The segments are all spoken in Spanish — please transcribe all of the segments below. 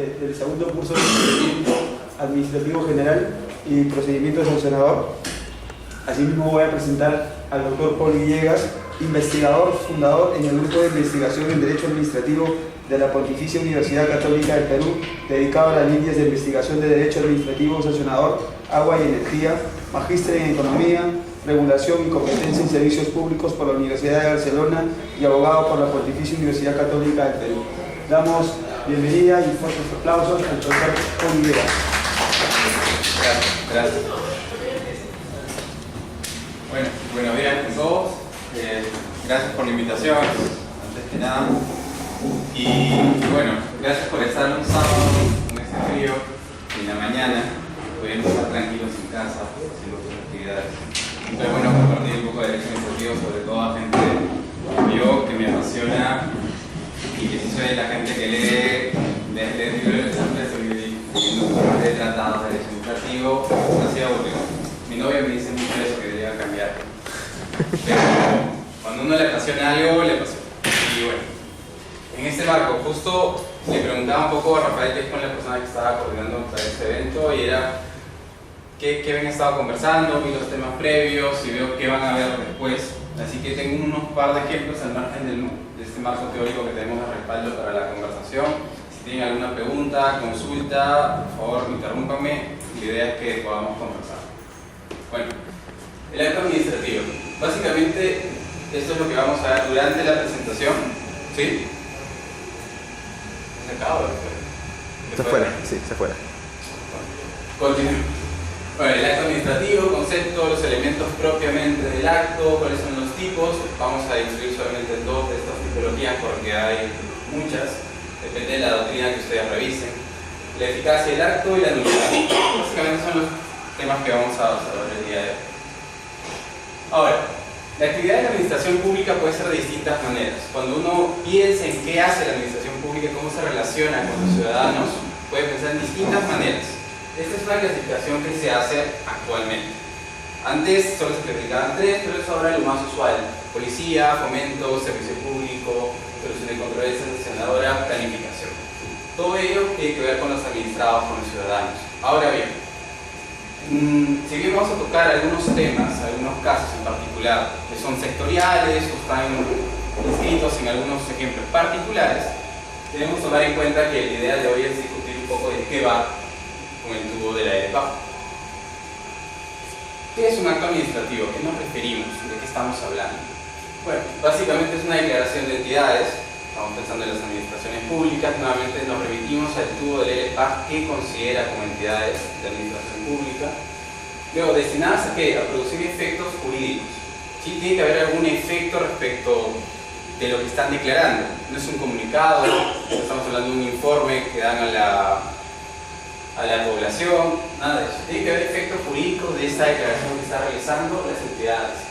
del segundo curso de Procedimiento Administrativo General y Procedimiento Sancionador. Asimismo voy a presentar al doctor Paul Villegas, investigador, fundador en el Grupo de Investigación en Derecho Administrativo de la Pontificia Universidad Católica del Perú, dedicado a las líneas de investigación de Derecho Administrativo Sancionador, Agua y Energía, magíster en Economía, Regulación y Competencia en Servicios Públicos por la Universidad de Barcelona y abogado por la Pontificia Universidad Católica del Perú. Damos bienvenida y fuertes aplausos al doctor Paul Villegas. Gracias. Buenos días a todos. Gracias por la invitación, antes que nada. Y bueno, gracias por estar un sábado con este frío en la mañana. Podemos estar tranquilos en casa haciendo sus actividades. Entonces, bueno, compartir un poco de derecho administrativo, sobre todo a gente como yo, que me apasiona y que sí soy la gente que lee libros de tratados de derecho administrativo. Ha sido aburrido. Mi novia me dice mucho eso, que debería cambiar. Pero cuando uno le apasiona algo, le apasiona. Y bueno, en este marco, justo le preguntaba un poco a Rafael, que es con la persona que estaba coordinando para este evento, y era qué habían estado conversando, vi los temas previos y veo qué van a ver después. Así que tengo unos par de ejemplos al margen de este marco teórico que tenemos de respaldo para la conversación. Si tienen alguna pregunta, consulta, por favor interrúmpanme. La idea es que podamos conversar. Bueno, el acto administrativo. Básicamente, esto es lo que vamos a ver durante la presentación. ¿Sí? ¿Se acaba o se fuera? Sí, se fuera. Continuemos. Bueno, el acto administrativo, concepto, los elementos propiamente del acto, cuáles son los tipos. Vamos a incluir solamente dos de estas tipologías porque hay muchas. Depende de la doctrina que ustedes revisen. La eficacia del acto y la nulidad. Básicamente son los temas que vamos a observar el día de hoy. Ahora, la actividad de la administración pública puede ser de distintas maneras. Cuando uno piensa en qué hace la administración pública y cómo se relaciona con los ciudadanos, puede pensar en distintas maneras. Esta es una clasificación que se hace actualmente. Antes solo se clasificaban tres, pero es ahora lo más usual: policía, fomento, servicio público, solución de controversia, sancionadora, planificación. Todo ello tiene que ver con los administrados, con los ciudadanos. Ahora bien, si bien vamos a tocar algunos temas, algunos casos en particular, que son sectoriales o están inscritos en algunos ejemplos particulares, debemos tomar en cuenta que la idea de hoy es discutir un poco de qué va con el tubo del aire bajo. ¿Qué es un acto administrativo? ¿A qué nos referimos? ¿De qué estamos hablando? Bueno, básicamente es una declaración de entidades. Estamos pensando en las administraciones públicas. Nuevamente nos remitimos al tubo del EREPAC que considera como entidades de administración pública. Luego, destinadas a qué? A producir efectos jurídicos. ¿Sí? Tiene que haber algún efecto respecto de lo que están declarando. No es un comunicado, no estamos hablando de un informe que dan a la población, nada de eso. Tiene que haber efectos jurídicos de esta declaración que está realizando las entidades.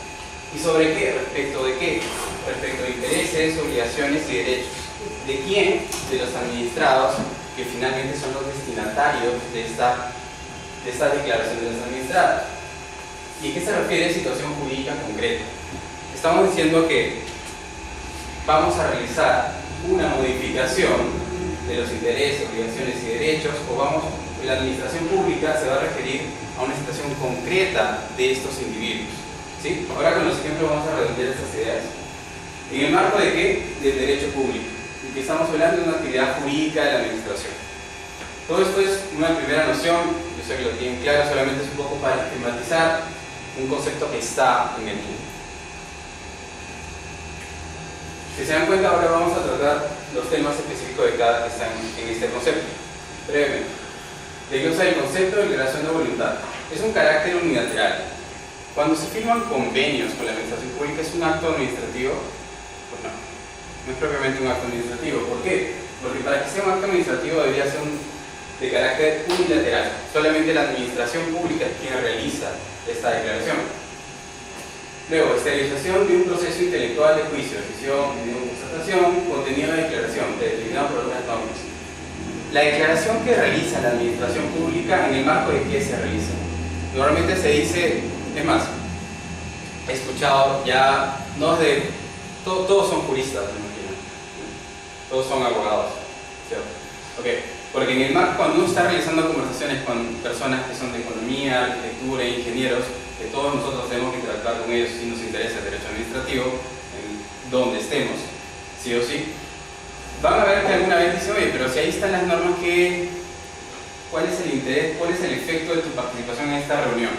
¿Y sobre qué? ¿Respecto de qué? Respecto de intereses, obligaciones y derechos. ¿De quién? De los administrados, que finalmente son los destinatarios de esta declaración de los administrados. ¿Y a qué se refiere situación jurídica concreta? Estamos diciendo que vamos a realizar una modificación de los intereses, obligaciones y derechos, la administración pública se va a referir a una situación concreta de estos individuos. ¿Sí? Ahora con los ejemplos vamos a redondear estas ideas. ¿En el marco de qué? Del derecho público. Y que estamos hablando de una actividad jurídica de la administración. Todo esto es una primera noción, yo sé que lo tienen claro, solamente es un poco para esquematizar un concepto que está en el tubo. Si se dan cuenta, ahora vamos a tratar los temas específicos de cada que están en este concepto. Brevemente. ¿De qué usa el concepto de declaración de voluntad? Es un carácter unilateral. Cuando se firman convenios con la administración pública, ¿es un acto administrativo? Pues no, no es propiamente un acto administrativo. ¿Por qué? Porque para que sea un acto administrativo debería ser de carácter unilateral. Solamente la administración pública es quien realiza esta declaración. Luego, esterilización de un proceso intelectual de juicio, decisión, constatación, contenido de declaración, determinado por unas normas. La declaración que realiza la administración pública, ¿en el marco de qué se realiza? Normalmente se dice, es más, he escuchado ya, todos son juristas, me imagino. Todos son abogados, ¿cierto? Ok. Porque en el marco, cuando uno está realizando conversaciones con personas que son de economía, arquitectura e ingenieros, que todos nosotros tenemos que interactuar con ellos si nos interesa el derecho administrativo, en donde estemos, sí o sí, van a ver que alguna vez dicen, oye, pero si ahí están las normas, ¿cuál es el interés, cuál es el efecto de tu participación en esta reunión?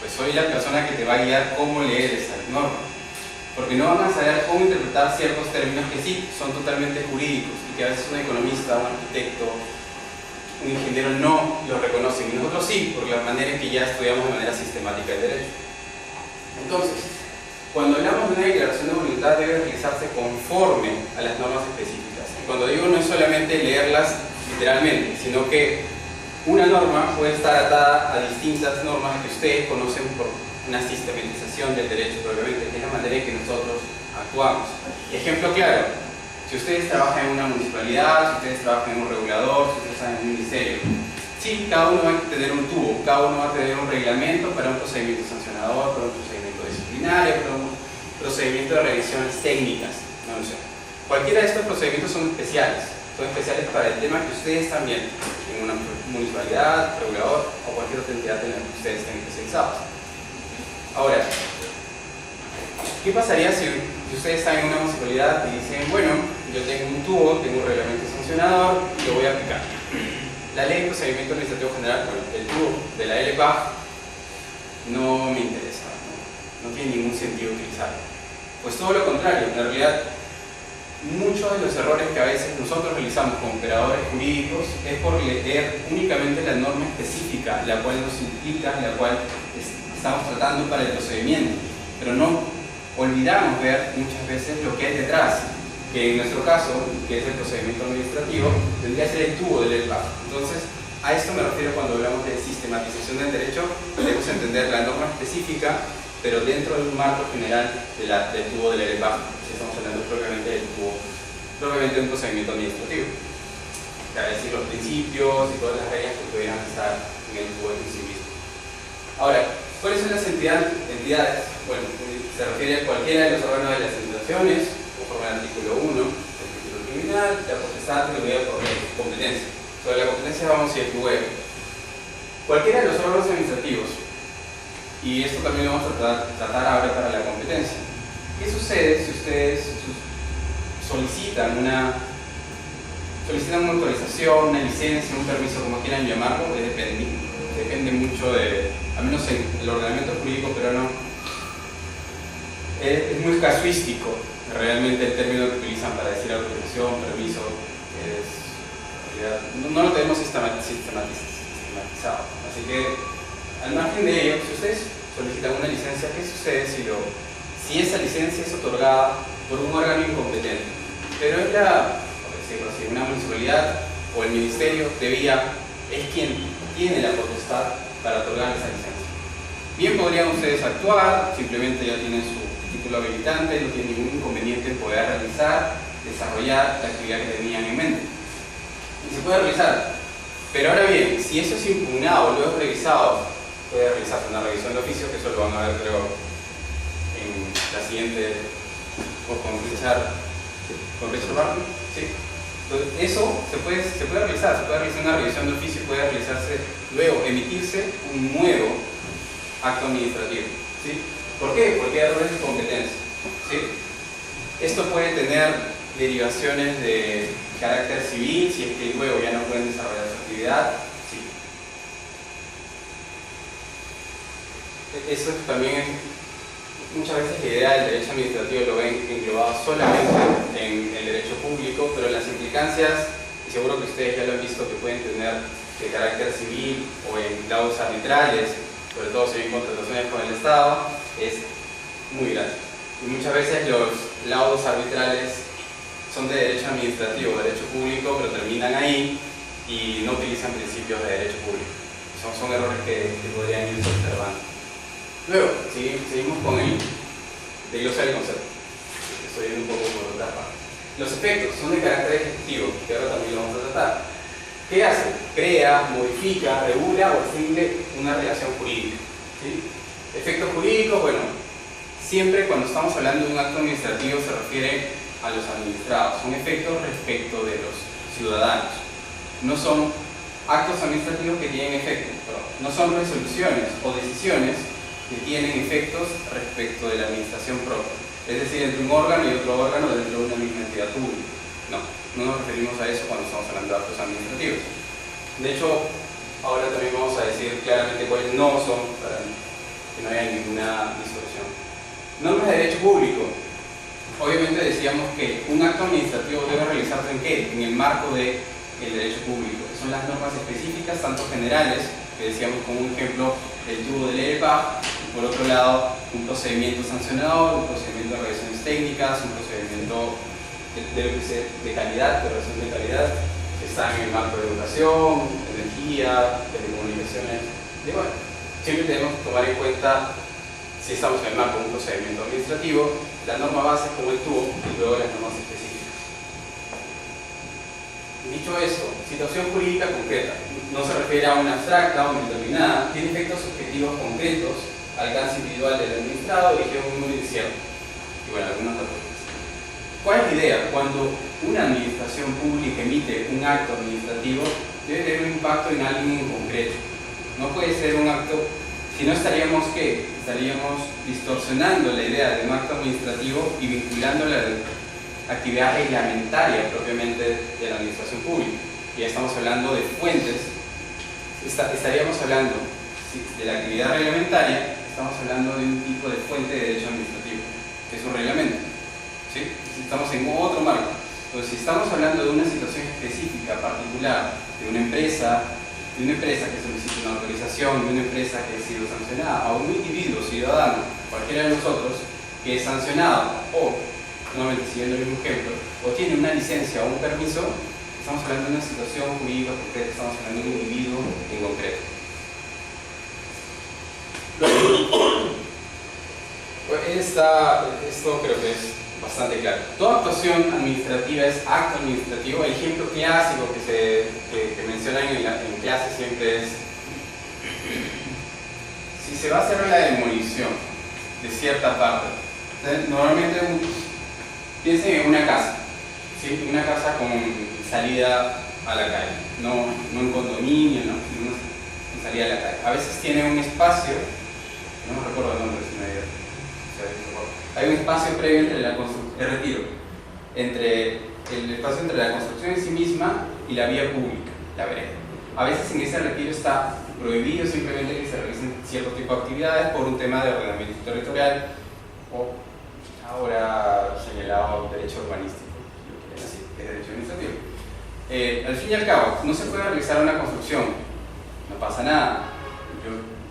Pues soy la persona que te va a guiar cómo leer esas normas. Porque no van a saber cómo interpretar ciertos términos que sí son totalmente jurídicos y que a veces un economista, un arquitecto, un ingeniero no los reconocen, y nosotros sí, por la manera en que ya estudiamos de manera sistemática el derecho. Entonces, cuando hablamos de una declaración de voluntad, debe realizarse conforme a las normas específicas. Y cuando digo, no es solamente leerlas literalmente, sino que una norma puede estar atada a distintas normas que ustedes conocen por una sistematización del derecho propiamente, que es la manera en que nosotros actuamos. Ejemplo claro, si ustedes trabajan en una municipalidad, si ustedes trabajan en un regulador, si ustedes están en un ministerio, sí, cada uno va a tener un tubo, cada uno va a tener un reglamento para un procedimiento sancionador, para un procedimiento disciplinario, para un procedimiento de revisiones técnicas, no lo sé. Cualquiera de estos procedimientos son especiales para el tema que ustedes están viendo, en una municipalidad, regulador o cualquier otra entidad en la que ustedes estén especializados. Ahora, ¿qué pasaría si ustedes están en una municipalidad y dicen, bueno, yo tengo un tubo, tengo un reglamento sancionador y lo voy a aplicar? La ley de procedimiento administrativo general, bueno, el tubo de la LPAG no me interesa, no tiene ningún sentido utilizarlo. Pues todo lo contrario, en realidad, muchos de los errores que a veces nosotros realizamos como operadores jurídicos es por leer únicamente la norma específica, la cual nos implica, la cual estamos tratando para el procedimiento, pero no olvidamos ver muchas veces lo que hay detrás, que en nuestro caso, que es el procedimiento administrativo, tendría que ser el tubo del LPAG. Entonces, a esto me refiero cuando hablamos de sistematización del derecho. Debemos entender la norma específica, pero dentro de un marco general del tubo del LPAG, si estamos hablando propiamente del tubo, propiamente de un procedimiento administrativo. Es decir, los principios y todas las reglas que pudieran estar en el tubo en sí mismo. Ahora, ¿cuáles son las entidades? Bueno, se refiere a cualquiera de los órganos de las administraciones, conforme al artículo 1 del título criminal, la potestad atribuida por ley, competencia. Sobre la competencia vamos a ir luego. Cualquiera de los órganos administrativos, y esto también lo vamos a tratar ahora para la competencia. ¿Qué sucede si ustedes solicitan una autorización, una licencia, un permiso, como quieran llamarlo? Depende mucho de, al menos en el ordenamiento jurídico peruano, es muy casuístico realmente el término que utilizan para decir autorización, permiso, no lo tenemos sistematizado. Así que, al margen de ello, si ustedes solicitan una licencia, ¿qué sucede si esa licencia es otorgada por un órgano incompetente? Pero es por decirlo así, una municipalidad o el ministerio de vía es quien tiene la potestad para otorgar esa licencia. Bien podrían ustedes actuar, simplemente ya tienen su título habilitante, no tienen ningún inconveniente en poder realizar, desarrollar la actividad que tenían en mente. Y se puede realizar. Pero ahora bien, si eso es impugnado, luego es revisado, puede realizarse una revisión de oficio, que eso lo van a ver creo en la siguiente, con Richard Barton. ¿Sí? Entonces, eso se puede realizar una revisión de oficio, puede realizarse luego, emitirse un nuevo acto administrativo. ¿Sí? ¿Por qué? Porque hay errores de competencia. ¿Sí? Esto puede tener derivaciones de carácter civil, si es que luego ya no pueden desarrollar su actividad. Sí. Eso también, muchas veces la idea del derecho administrativo lo ven englobado solamente en el derecho público, pero las implicancias, y seguro que ustedes ya lo han visto, que pueden tener de carácter civil o en laudos arbitrales, sobre todo si hay contrataciones con el Estado, es muy grande. Y muchas veces los laudos arbitrales son de derecho administrativo, derecho público, pero terminan ahí y no utilizan principios de derecho público. Son errores que podrían irse observando. Luego, seguimos con el desglosar el concepto. Estoy yendo un poco por otra parte. Los efectos son de carácter ejecutivo, que ahora también lo vamos a tratar. ¿Qué hace? Crea, modifica, regula o extingue una relación jurídica. ¿Sí? Efectos jurídicos, bueno, siempre cuando estamos hablando de un acto administrativo se refiere a los administrados. Son efectos respecto de los ciudadanos. No son actos administrativos que tienen efectos, no son resoluciones o decisiones que tienen efectos respecto de la administración propia. Es decir, entre un órgano y otro órgano dentro de una misma entidad pública. No nos referimos a eso cuando estamos hablando de actos administrativos. De hecho, ahora también vamos a decir claramente cuáles no son, para que no haya ninguna distorsión. Normas de derecho público. Obviamente decíamos que un acto administrativo debe realizarse ¿en qué? En el marco del derecho público. Son las normas específicas, tanto generales, que decíamos como un ejemplo el tubo de ley de paz, y por otro lado un procedimiento sancionador, un procedimiento de revisiones técnicas, un procedimiento de calidad, de revisión de calidad, que está en el marco de educación, energía, telecomunicaciones. Y bueno, siempre tenemos que tomar en cuenta, si estamos en el marco de un procedimiento administrativo, la norma base como el tubo y luego las normas específicas. Dicho eso, situación jurídica concreta. No se refiere a una abstracta o indeterminada, tiene efectos objetivos concretos, alcance individual del administrado, origen muy incierto. Y bueno, algunos datos. ¿Cuál es la idea? Cuando una administración pública emite un acto administrativo, debe tener un impacto en alguien en concreto. No puede ser un acto, si no estaríamos ¿qué? Estaríamos distorsionando la idea de un acto administrativo y vinculándola a la actividad reglamentaria propiamente de la administración pública. Ya estamos hablando de fuentes, estaríamos hablando de la actividad reglamentaria, estamos hablando de un tipo de fuente de derecho administrativo, que es un reglamento. ¿Sí? Estamos en otro marco. Entonces, si estamos hablando de una situación específica, particular, de una empresa que solicita una autorización, de una empresa que ha sido sancionada, a un individuo, ciudadano, cualquiera de nosotros, que es sancionado, o, nuevamente siguiendo el mismo ejemplo, o tiene una licencia o un permiso, estamos hablando de una situación jurídica concreta, estamos hablando de un individuo en concreto. Esto creo que es bastante claro. Toda actuación administrativa es acto administrativo. El ejemplo clásico que mencionan en clase siempre es: si se va a hacer la demolición de cierta parte, normalmente piensen en una casa, ¿sí? Una casa con salida a la calle, no un condominio, no, sino una salida a la calle. A veces tiene un espacio, no me recuerdo el nombre, si me dio. Hay un espacio previo entre el espacio entre la construcción en sí misma y la vía pública, la vereda. A veces en ese retiro está prohibido simplemente que se realicen cierto tipo de actividades por un tema de ordenamiento territorial o ahora señalado derecho urbanístico, que es derecho administrativo. Al fin y al cabo, no se puede realizar una construcción, no pasa nada.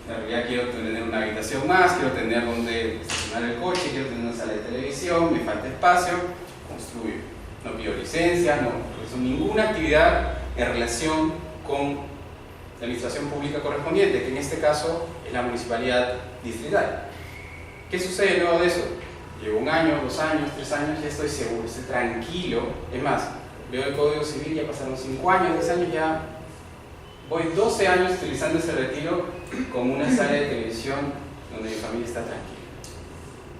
En realidad quiero tener una habitación más, quiero tener donde estacionar el coche, quiero tener una sala de televisión, me falta espacio, construyo. No pido licencias, no realizo ninguna actividad en relación con la administración pública correspondiente, que en este caso es la municipalidad distrital. ¿Qué sucede luego de eso? Llevo 1 año, 2 años, 3 años, ya estoy seguro, estoy tranquilo. Es más, veo el Código Civil, ya pasaron 5 años, 10 años, ya voy 12 años utilizando ese retiro como una sala de televisión donde mi familia está tranquila.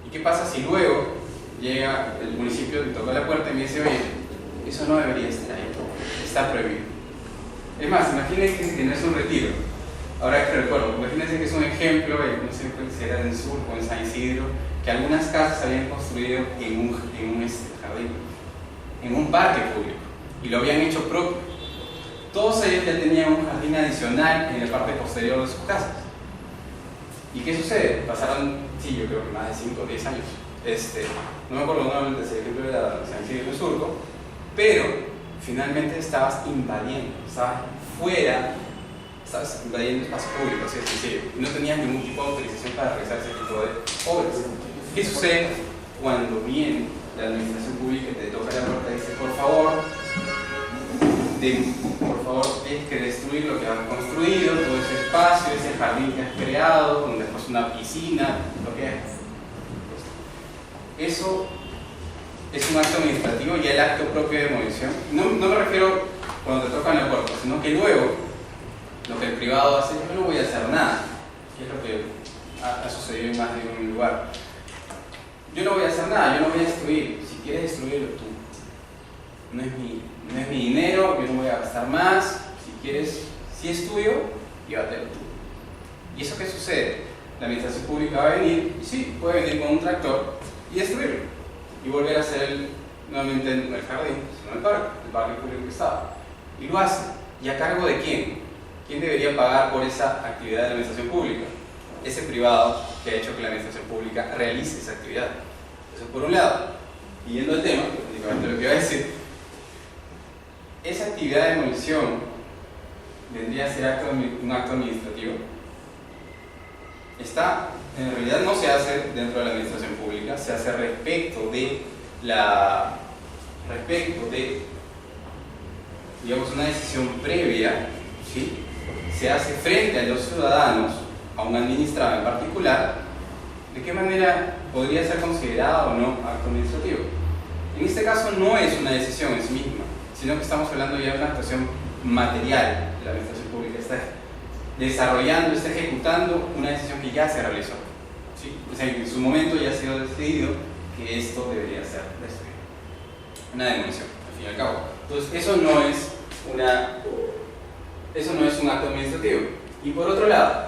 ¿Y qué pasa si luego llega el municipio, me toca la puerta y me dice: oye, eso no debería estar ahí, está prohibido? Es más, imagínense que no es un retiro. Ahora que recuerdo, imagínense que es un ejemplo, no sé si era en el sur o en San Isidro, que algunas casas habían construido en un jardín, en un parque público, y lo habían hecho propio. Todos ellos ya tenían un jardín adicional en la parte posterior de sus casas. ¿Y qué sucede? Pasaron, sí, yo creo que más de 5 o 10 años. No me acuerdo nuevamente si el ejemplo era San Isidro de Surco, pero finalmente estabas invadiendo, estabas fuera, estabas invadiendo espacio público, así de sencillo. Y no tenías ningún tipo de autorización para realizar ese tipo de obras. ¿Qué sucede cuando viene la administración pública y te toca la puerta y dice: por favor, tienes que destruir lo que has construido, todo ese espacio, ese jardín que has creado, donde has una piscina, lo que es? Eso es un acto administrativo y el acto propio de demolición. No me refiero cuando te tocan la puerta, sino que luego lo que el privado hace: yo no voy a hacer nada, que es lo que ha sucedido en más de un lugar. Yo no voy a hacer nada, yo no voy a destruir. Si quieres destruirlo tú, no es mi no es mi dinero, yo no voy a gastar más, si quieres, si es tuyo, llévatelo tú. ¿Y eso qué sucede? La administración pública va a venir, y sí, puede venir con un tractor y destruirlo, y volver a hacer nuevamente no el jardín, sino el parque público que estaba. Y lo hace. ¿Y a cargo de quién? ¿Quién debería pagar por esa actividad de la administración pública? Ese privado que ha hecho que la administración pública realice esa actividad. Eso por un lado. Y yendo al tema, prácticamente lo que iba a decir, esa actividad de demolición vendría a ser un acto administrativo. En realidad no se hace dentro de la administración pública, se hace respecto de digamos, una decisión previa, ¿sí? Se hace frente a los ciudadanos, a un administrado en particular. ¿De qué manera podría ser considerado o no acto administrativo? En este caso no es una decisión en sí misma, sino que estamos hablando ya de una actuación material de la administración pública. Está desarrollando, está ejecutando una decisión que ya se realizó, ¿sí? O sea, en su momento ya ha sido decidido que esto debería ser destruido. Una demolición, al fin y al cabo. Entonces, eso no es un acto administrativo. Y por otro lado,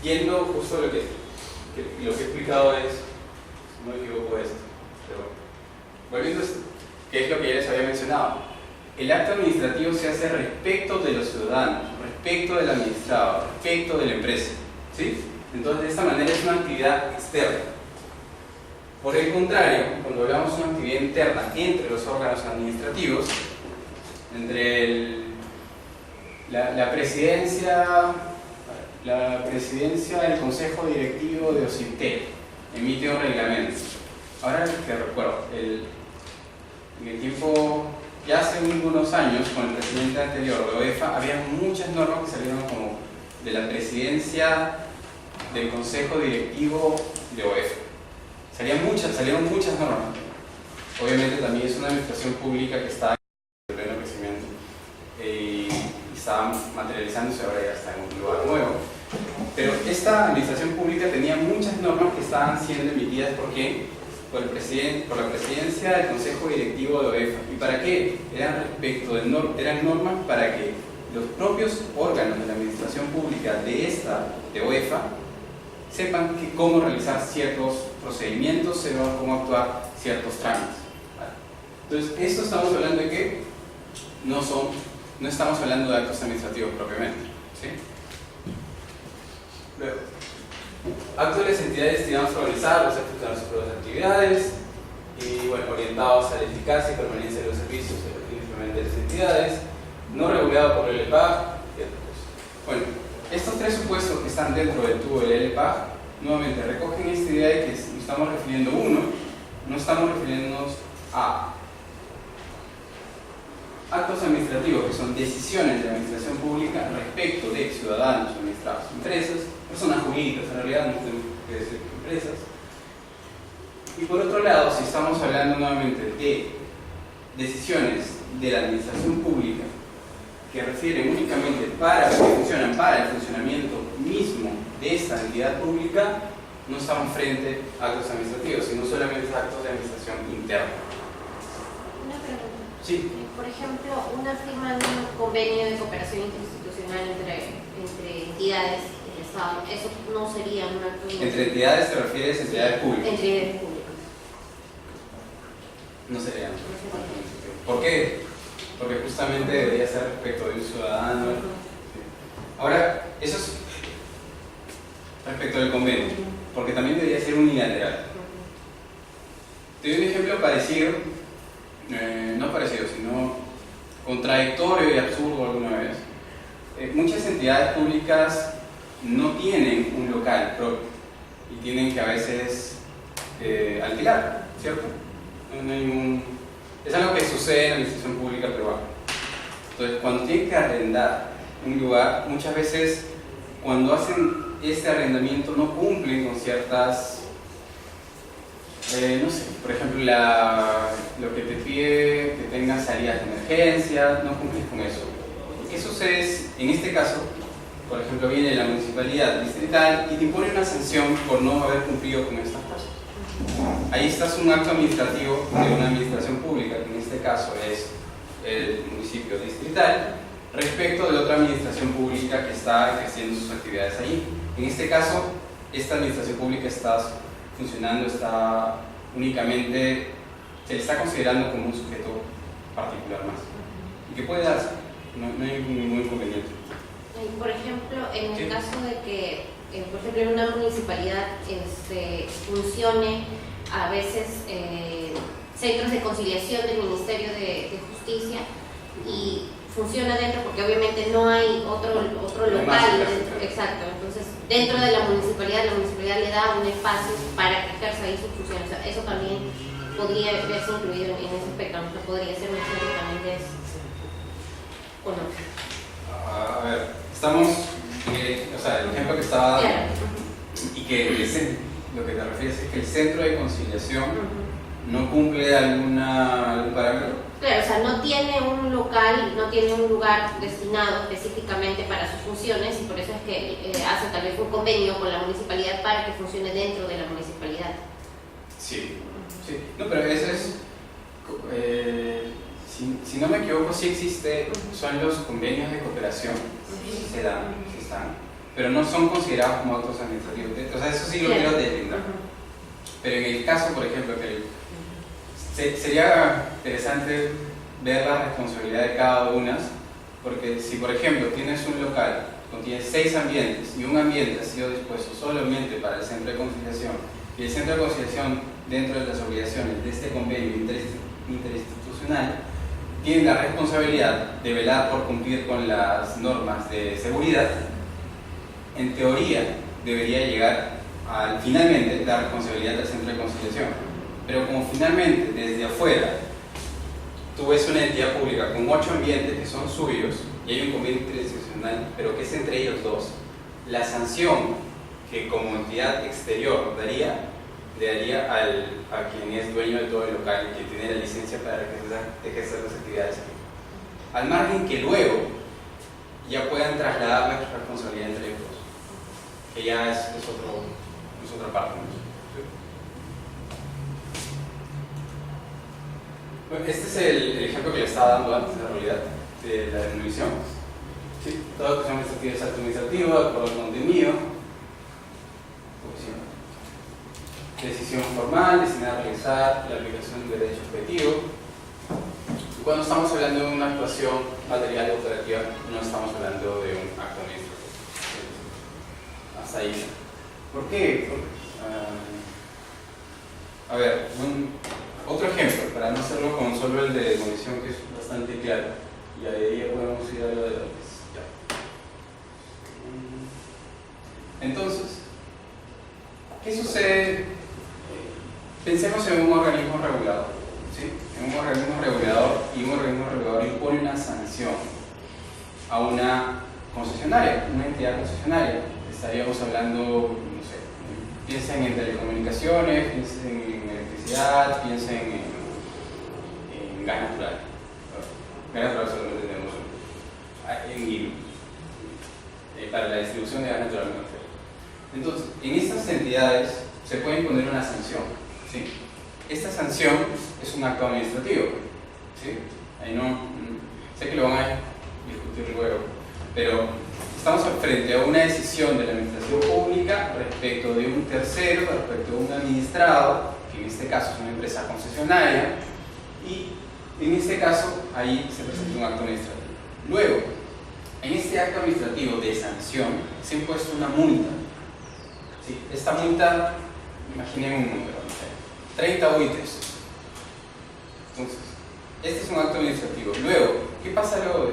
yendo justo lo que he explicado es, si no me equivoco, esto, pero volviendo a esto, que es lo que ya les había mencionado, el acto administrativo se hace respecto de los ciudadanos, respecto del administrado, respecto de la empresa, ¿sí? Entonces, de esta manera es una actividad externa. Por el contrario, cuando hablamos de una actividad interna entre los órganos administrativos, entre la presidencia del Consejo Directivo de OCIPTEL emite un reglamento. Ahora que recuerdo, en el tiempo, ya hace unos años, con el presidente anterior de OEFA, había muchas normas que salieron como de la presidencia del Consejo Directivo de OEFA. Salieron muchas normas. Obviamente también es una administración pública que está en pleno crecimiento y está materializándose, ahora ya está en un lugar nuevo. Pero esta administración pública tenía muchas normas que estaban siendo emitidas ¿por quién? Por la presidencia del Consejo Directivo de OEFA. ¿Y para qué? Eran normas para que los propios órganos de la administración pública de OEFA sepan cómo realizar ciertos procedimientos, sepan cómo actuar ciertos trámites. Entonces, esto estamos hablando de que no estamos hablando de actos administrativos propiamente, ¿sí? Luego, actos de las entidades destinados a organizar los efectos de sus propias actividades y, bueno, orientados a la eficacia y permanencia de los servicios de las entidades, no regulado por el LPAG y otras cosas. Bueno, estos tres supuestos que están dentro del tubo del LPAG nuevamente recogen esta idea de que nos estamos refiriendo no estamos refiriéndonos a actos administrativos que son decisiones de la administración pública respecto de ciudadanos, administrados, empresas, personas jurídicas, en realidad no tenemos que decir empresas. Y por otro lado, si estamos hablando nuevamente de decisiones de la administración pública que refieren únicamente funcionan para el funcionamiento mismo de esta entidad pública, no estamos frente a actos administrativos, sino solamente actos de administración interna. Una pregunta. Sí. Por ejemplo, una firma de un convenio de cooperación interinstitucional entre entidades del Estado, eso no sería un acto administrativo. ¿Entre entidades te refieres a entidades públicas? Entidades públicas. No sería un acto administrativo. ¿Por qué? Porque justamente debería ser respecto de un ciudadano. Ahora, eso es respecto del convenio, porque también debería ser unilateral. Te doy un ejemplo parecido, no parecido, sino contradictorio y absurdo alguna vez. Muchas entidades públicas no tienen un local propio y tienen que a veces alquilar, ¿cierto? Es algo que sucede en la administración pública peruana. Entonces, cuando tienen que arrendar un lugar, muchas veces cuando hacen este arrendamiento no cumplen con ciertas, no sé, por ejemplo, lo que te pide que tengas salidas de emergencia, no cumples con eso. ¿Qué sucede? En este caso, por ejemplo, viene la municipalidad distrital y te impone una sanción por no haber cumplido con estas cosas. Ahí estás un acto administrativo de una administración pública, que en este caso es el municipio distrital respecto de otra administración pública que está ejerciendo sus actividades allí. En este caso, esta administración pública está funcionando, está únicamente, se le está considerando como un sujeto particular más. ¿Y qué puede darse? No hay ningún inconveniente. Por ejemplo, en el Sí. caso de que, por ejemplo, en una municipalidad funcione a veces centros de conciliación del Ministerio de Justicia y funciona dentro, porque obviamente no hay otro local dentro, exacto, entonces dentro de la municipalidad le da un espacio para que ejerza ahí sus funciones. O sea, eso también podría verse incluido en ese aspecto, no podría ser un ejemplo también de eso. ¿O no? A ver, estamos, o sea, el ejemplo que estaba dando, Claro. y que lo que te refieres es que el centro de conciliación no cumple algún parámetro. Claro, o sea, no tiene un local, no tiene un lugar destinado específicamente para sus funciones y por eso es que hace tal vez un convenio con la municipalidad para que funcione dentro de la municipalidad. Sí, sí. No, pero eso es, si no me equivoco, sí existe, son los convenios de cooperación, sí se dan, sí están, pero no son considerados como actos administrativos. O sea, eso sí lo quiero deslindar. Pero en el caso, por ejemplo, que sería interesante ver la responsabilidad de cada una, porque si, por ejemplo, tienes un local, contiene 6 ambientes y un ambiente ha sido dispuesto solamente para el centro de conciliación y el centro de conciliación, dentro de las obligaciones de este convenio interinstitucional, tiene la responsabilidad de velar por cumplir con las normas de seguridad, en teoría debería llegar finalmente la responsabilidad del centro de conciliación. Pero como finalmente desde afuera tú ves una entidad pública con 8 ambientes que son suyos y hay un convenio interinstitucional, pero que es entre ellos dos, la sanción que como entidad exterior le daría a quien es dueño de todo el local y quien tiene la licencia para ejercer las actividades aquí. Al margen que luego ya puedan trasladar la responsabilidad entre ellos dos, que ya es otra parte. Bueno, este es el ejemplo que le estaba dando antes de la realidad de la demolición. ¿Sí? Toda acción administrativa es acto administrativo, de acuerdo al contenido. Decisión formal destinada a realizar la aplicación del derecho objetivo. Y cuando estamos hablando de una actuación material o operativa, no estamos hablando de un acto administrativo. Hasta ahí. ¿Por qué? A ver, otro ejemplo, para no hacerlo con solo el de demolición, que es bastante claro, y ahí ya podemos ir a lo de la Entonces, ¿qué sucede? Pensemos en un organismo regulador, ¿sí? En un organismo regulador, y un organismo regulador impone una sanción a una concesionaria, una entidad concesionaria. Estaríamos hablando, no sé, piensen en telecomunicaciones, piensen en electricidad, piensen en gas natural. Gas natural solamente tenemos para la distribución de gas natural. Entonces, en estas entidades se puede imponer una sanción, ¿sí? Esta sanción es un acto administrativo, ¿sí? Ahí no, sé que lo van a discutir luego, pero estamos frente a una decisión de la administración pública respecto de un tercero, respecto de un administrado, que en este caso es una empresa concesionaria, y en este caso ahí se presenta un acto administrativo. Luego, en este acto administrativo de sanción se ha impuesto una multa. ¿Sí? Esta multa, imaginen un número, no sé, 30 UITs. Entonces, este es un acto administrativo. Luego, ¿qué pasa luego de?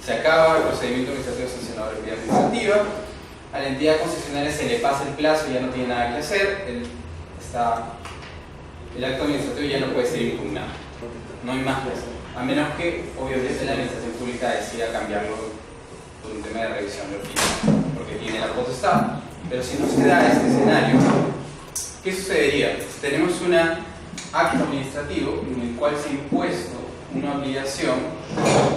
Se acaba el procedimiento administrativo sancionador en vía administrativa, a la entidad concesionaria se le pasa el plazo y ya no tiene nada que hacer, el acto administrativo ya no puede ser impugnado, no hay más que hacer, a menos que obviamente la administración pública decida cambiarlo por un tema de revisión de oficio, porque tiene la potestad. Pero si no se da este escenario, ¿qué sucedería? Tenemos un acto administrativo en el cual se ha impuesto una obligación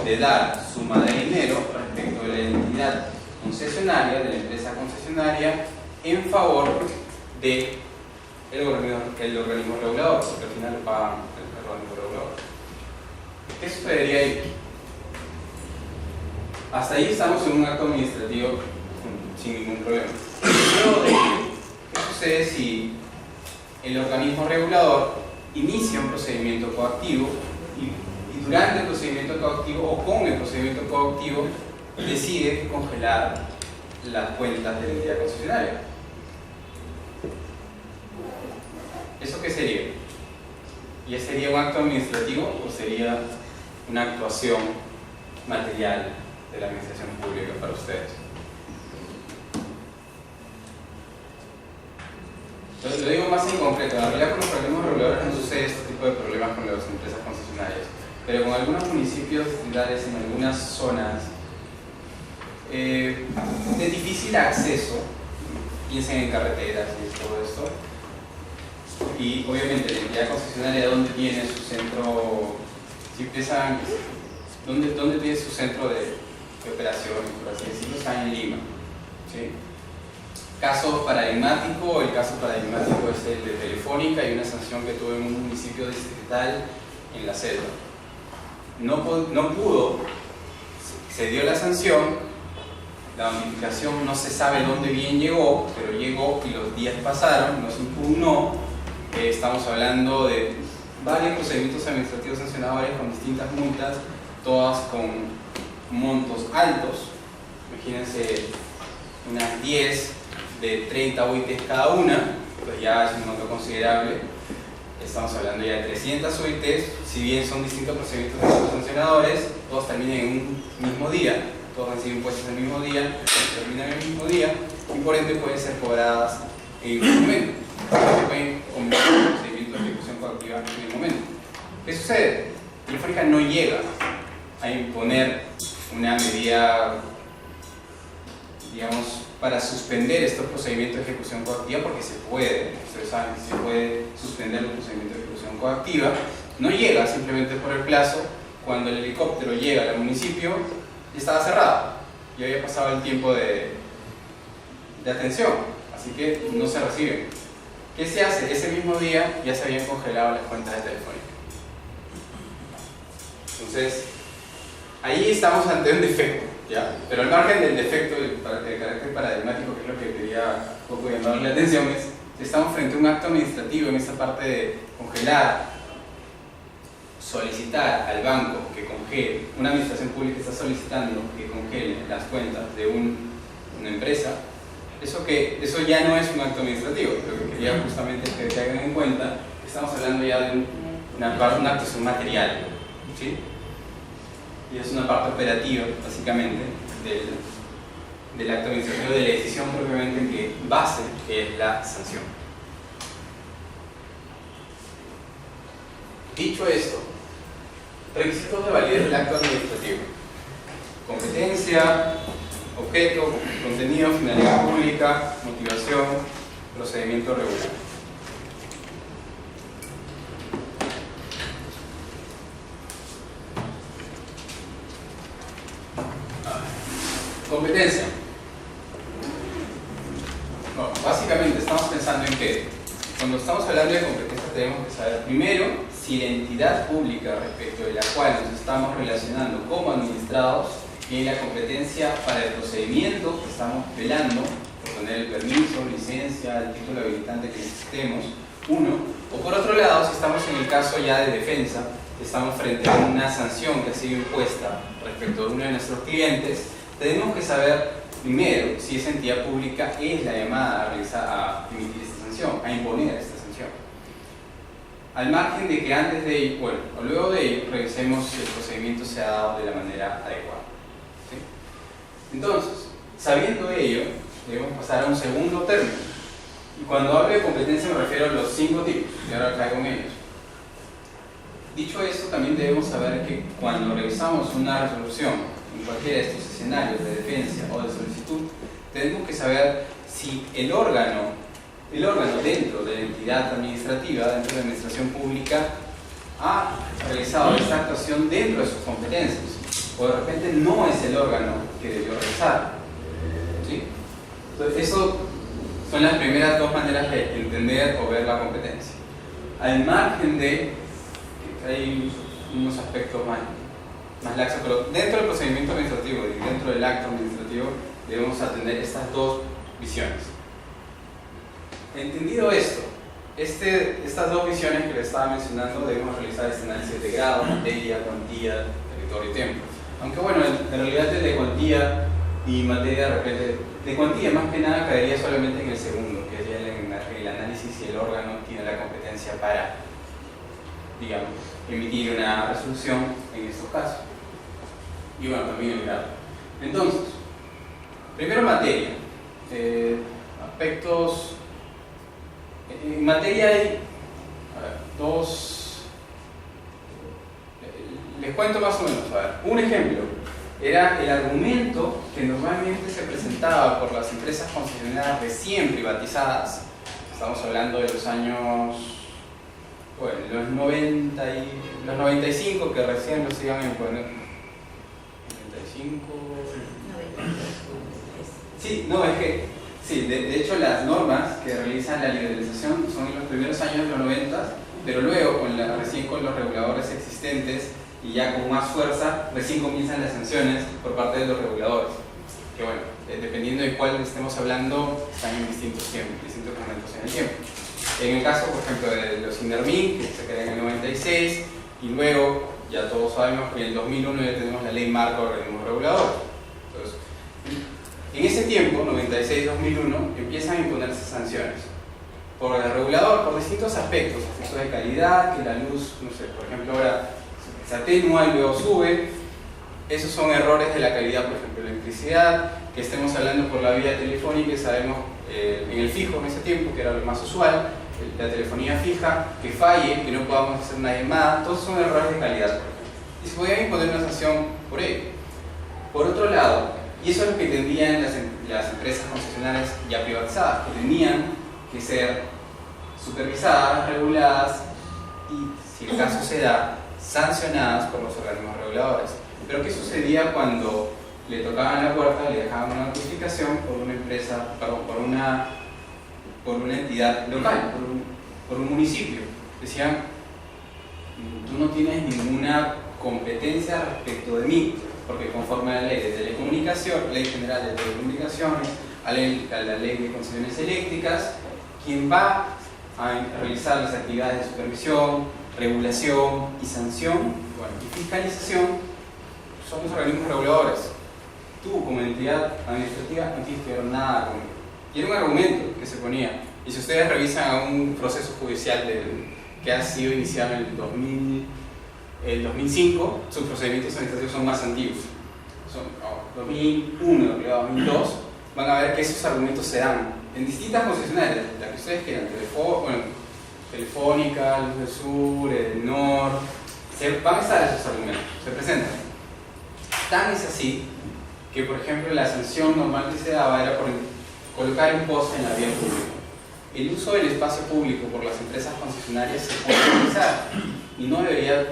de dar suma de dinero respecto de la entidad concesionaria, de la empresa concesionaria, en favor del organismo regulador, porque al final lo pagan el organismo regulador. ¿Qué sucedería ahí? Hasta ahí estamos en un acto administrativo sin ningún problema. Luego de ello, ¿qué sucede si el organismo regulador inicia un procedimiento coactivo y durante el procedimiento coactivo o con el procedimiento coactivo decide congelar las cuentas de la entidad concesionaria? ¿Eso qué sería? ¿Ya sería un acto administrativo o sería una actuación material de la administración pública para ustedes? Lo digo más en concreto. En realidad, con los organismos reguladores no sucede este tipo de problemas con las empresas concesionarias, pero con algunos municipios distritales en algunas zonas de difícil acceso, piensen en carreteras y todo esto, y obviamente la entidad concesionaria donde tiene su centro, si piensan, ¿dónde tiene su centro de operaciones, por así decirlo? Está en Lima, ¿sí? Caso paradigmático, el caso paradigmático es el de Telefónica y una sanción que tuve en un municipio distrital en la selva. No pudo, se dio la sanción, la notificación no se sabe dónde bien llegó, pero llegó y los días pasaron, no se impugnó. Estamos hablando de varios procedimientos administrativos sancionadores con distintas multas, todas con montos altos. Imagínense unas 10 de 30 UITs cada una, pues ya es un monto considerable. Estamos hablando ya de 300 UITs, si bien son distintos procedimientos sancionadores, todos terminan en un mismo día, todos reciben impuestos el mismo día, terminan el mismo día y por ende pueden ser cobradas en el momento. Se pueden convertir en procedimientos de ejecución coactiva en el momento. ¿Qué sucede? Telefónica no llega a imponer una medida, digamos, para suspender estos procedimientos de ejecución coactiva, porque se puede, ustedes saben que se puede suspender los procedimientos de ejecución coactiva. No llega simplemente por el plazo. Cuando el helicóptero llega al municipio, ya estaba cerrado, ya había pasado el tiempo de atención, así que no se reciben. ¿Qué se hace? Ese mismo día ya se habían congelado las cuentas de Telefónica. Entonces, ahí estamos ante un defecto, ¿ya? Pero al margen del defecto de carácter paradigmático, que es lo que quería un poco llamarle la atención, es que estamos frente a un acto administrativo en esta parte de congelar, solicitar al banco que congele, una administración pública está solicitando que congele las cuentas de una empresa. Eso ya no es un acto administrativo. Lo que quería justamente es que se hagan en cuenta que estamos hablando ya de una actuación material, ¿sí? Y es una parte operativa, básicamente, del acto administrativo, de la decisión propiamente que base, que es la sanción. Dicho esto, requisitos de validez del acto administrativo: competencia, objeto, contenido, finalidad pública, motivación, procedimiento regular. Competencia. Bueno, básicamente estamos pensando en que cuando estamos hablando de competencia tenemos que saber primero si la entidad pública respecto de la cual nos estamos relacionando como administrados tiene la competencia para el procedimiento que estamos velando, por tener el permiso, licencia, el título habilitante que necesitemos, uno, o por otro lado, si estamos en el caso ya de defensa, estamos frente a una sanción que ha sido impuesta respecto a uno de nuestros clientes, tenemos que saber primero si esa entidad pública es la llamada a emitir esta sanción, a imponer esta sanción. Al margen de que antes de ello, bueno, o luego de ello, revisemos si el procedimiento se ha dado de la manera adecuada. ¿Sí? Entonces, sabiendo ello, debemos pasar a un segundo término. Y cuando hablo de competencia me refiero a los 5 tipos, y ahora traigo con ellos. Dicho esto, también debemos saber que cuando revisamos una resolución en cualquiera de estos escenarios de defensa o de solicitud, tenemos que saber si el órgano dentro de la entidad administrativa, dentro de la administración pública, ha realizado esta actuación dentro de sus competencias, o de repente no es el órgano que debió realizar. ¿Sí? Entonces, eso son las primeras dos maneras de entender o ver la competencia. Al margen de que hay unos aspectos más laxos, pero dentro del procedimiento administrativo y dentro del acto administrativo debemos atender estas dos visiones. Entendido esto, estas dos visiones que les estaba mencionando, debemos realizar este análisis de grado, materia, cuantía, territorio y tiempo. Aunque bueno, en realidad el de cuantía y materia de repente, de cuantía más que nada caería solamente en el segundo, que sería el análisis si el órgano tiene la competencia para, digamos, emitir una resolución en estos casos. Y bueno, también el grado. Entonces, primero materia. Aspectos. En materia hay dos. Les cuento más o menos. A ver, un ejemplo era el argumento que normalmente se presentaba por las empresas concesionarias recién privatizadas. Estamos hablando de los años, bueno, los 95 que recién los iban a imponer. 95. Sí, no, es que sí, de hecho las normas que realizan la liberalización son en los primeros años de los 90, pero luego recién con los reguladores existentes y ya con más fuerza, recién comienzan las sanciones por parte de los reguladores. Que bueno, dependiendo de cuál estemos hablando, están en distintos tiempos, distintos momentos en el tiempo. En el caso, por ejemplo, de los INDERMIN, que se crea en el 96, y luego, ya todos sabemos que en el 2001 ya tenemos la Ley Marco de Organismos Reguladores. Entonces, en ese tiempo, 96-2001, empiezan a imponerse sanciones por el regulador, por distintos aspectos, aspectos de calidad, que la luz, no sé, por ejemplo, ahora se atenúa y luego sube. Esos son errores de la calidad, por ejemplo, la electricidad, que estemos hablando por la vía telefónica, y sabemos en el fijo en ese tiempo, que era lo más usual, la telefonía fija, que falle, que no podamos hacer una llamada, todos son errores de calidad, por ejemplo. Y se podía imponer una sanción por ello. Por otro lado, y eso es lo que tendrían las empresas concesionarias ya privatizadas, que tenían que ser supervisadas, reguladas y, si el caso se da, sancionadas por los organismos reguladores. Pero ¿qué sucedía cuando le tocaban la puerta, le dejaban una notificación por una empresa, perdón, por una entidad local, por un municipio? Decían, tú no tienes ninguna competencia respecto de mí, porque conforme a la ley de telecomunicación, ley general de telecomunicaciones, a la ley de concesiones eléctricas, quien va a realizar las actividades de supervisión, regulación y sanción, bueno, y fiscalización, son los organismos reguladores. Tú, como entidad administrativa, no tienes que ver nada con ello. Y era un argumento que se ponía. Y si ustedes revisan a un proceso judicial que ha sido iniciado en el 2005, sus procedimientos administrativos son más antiguos. Son 2001, 2002, van a ver que esos argumentos se dan en distintas concesionarias, las que ustedes quieran, Telefónica, Luz del Sur, el NOR, van a estar esos argumentos, se presentan. Tan es así que, por ejemplo, la sanción normal que se daba era por colocar un poste en la vía pública. El uso del espacio público por las empresas concesionarias se puede realizar y no debería,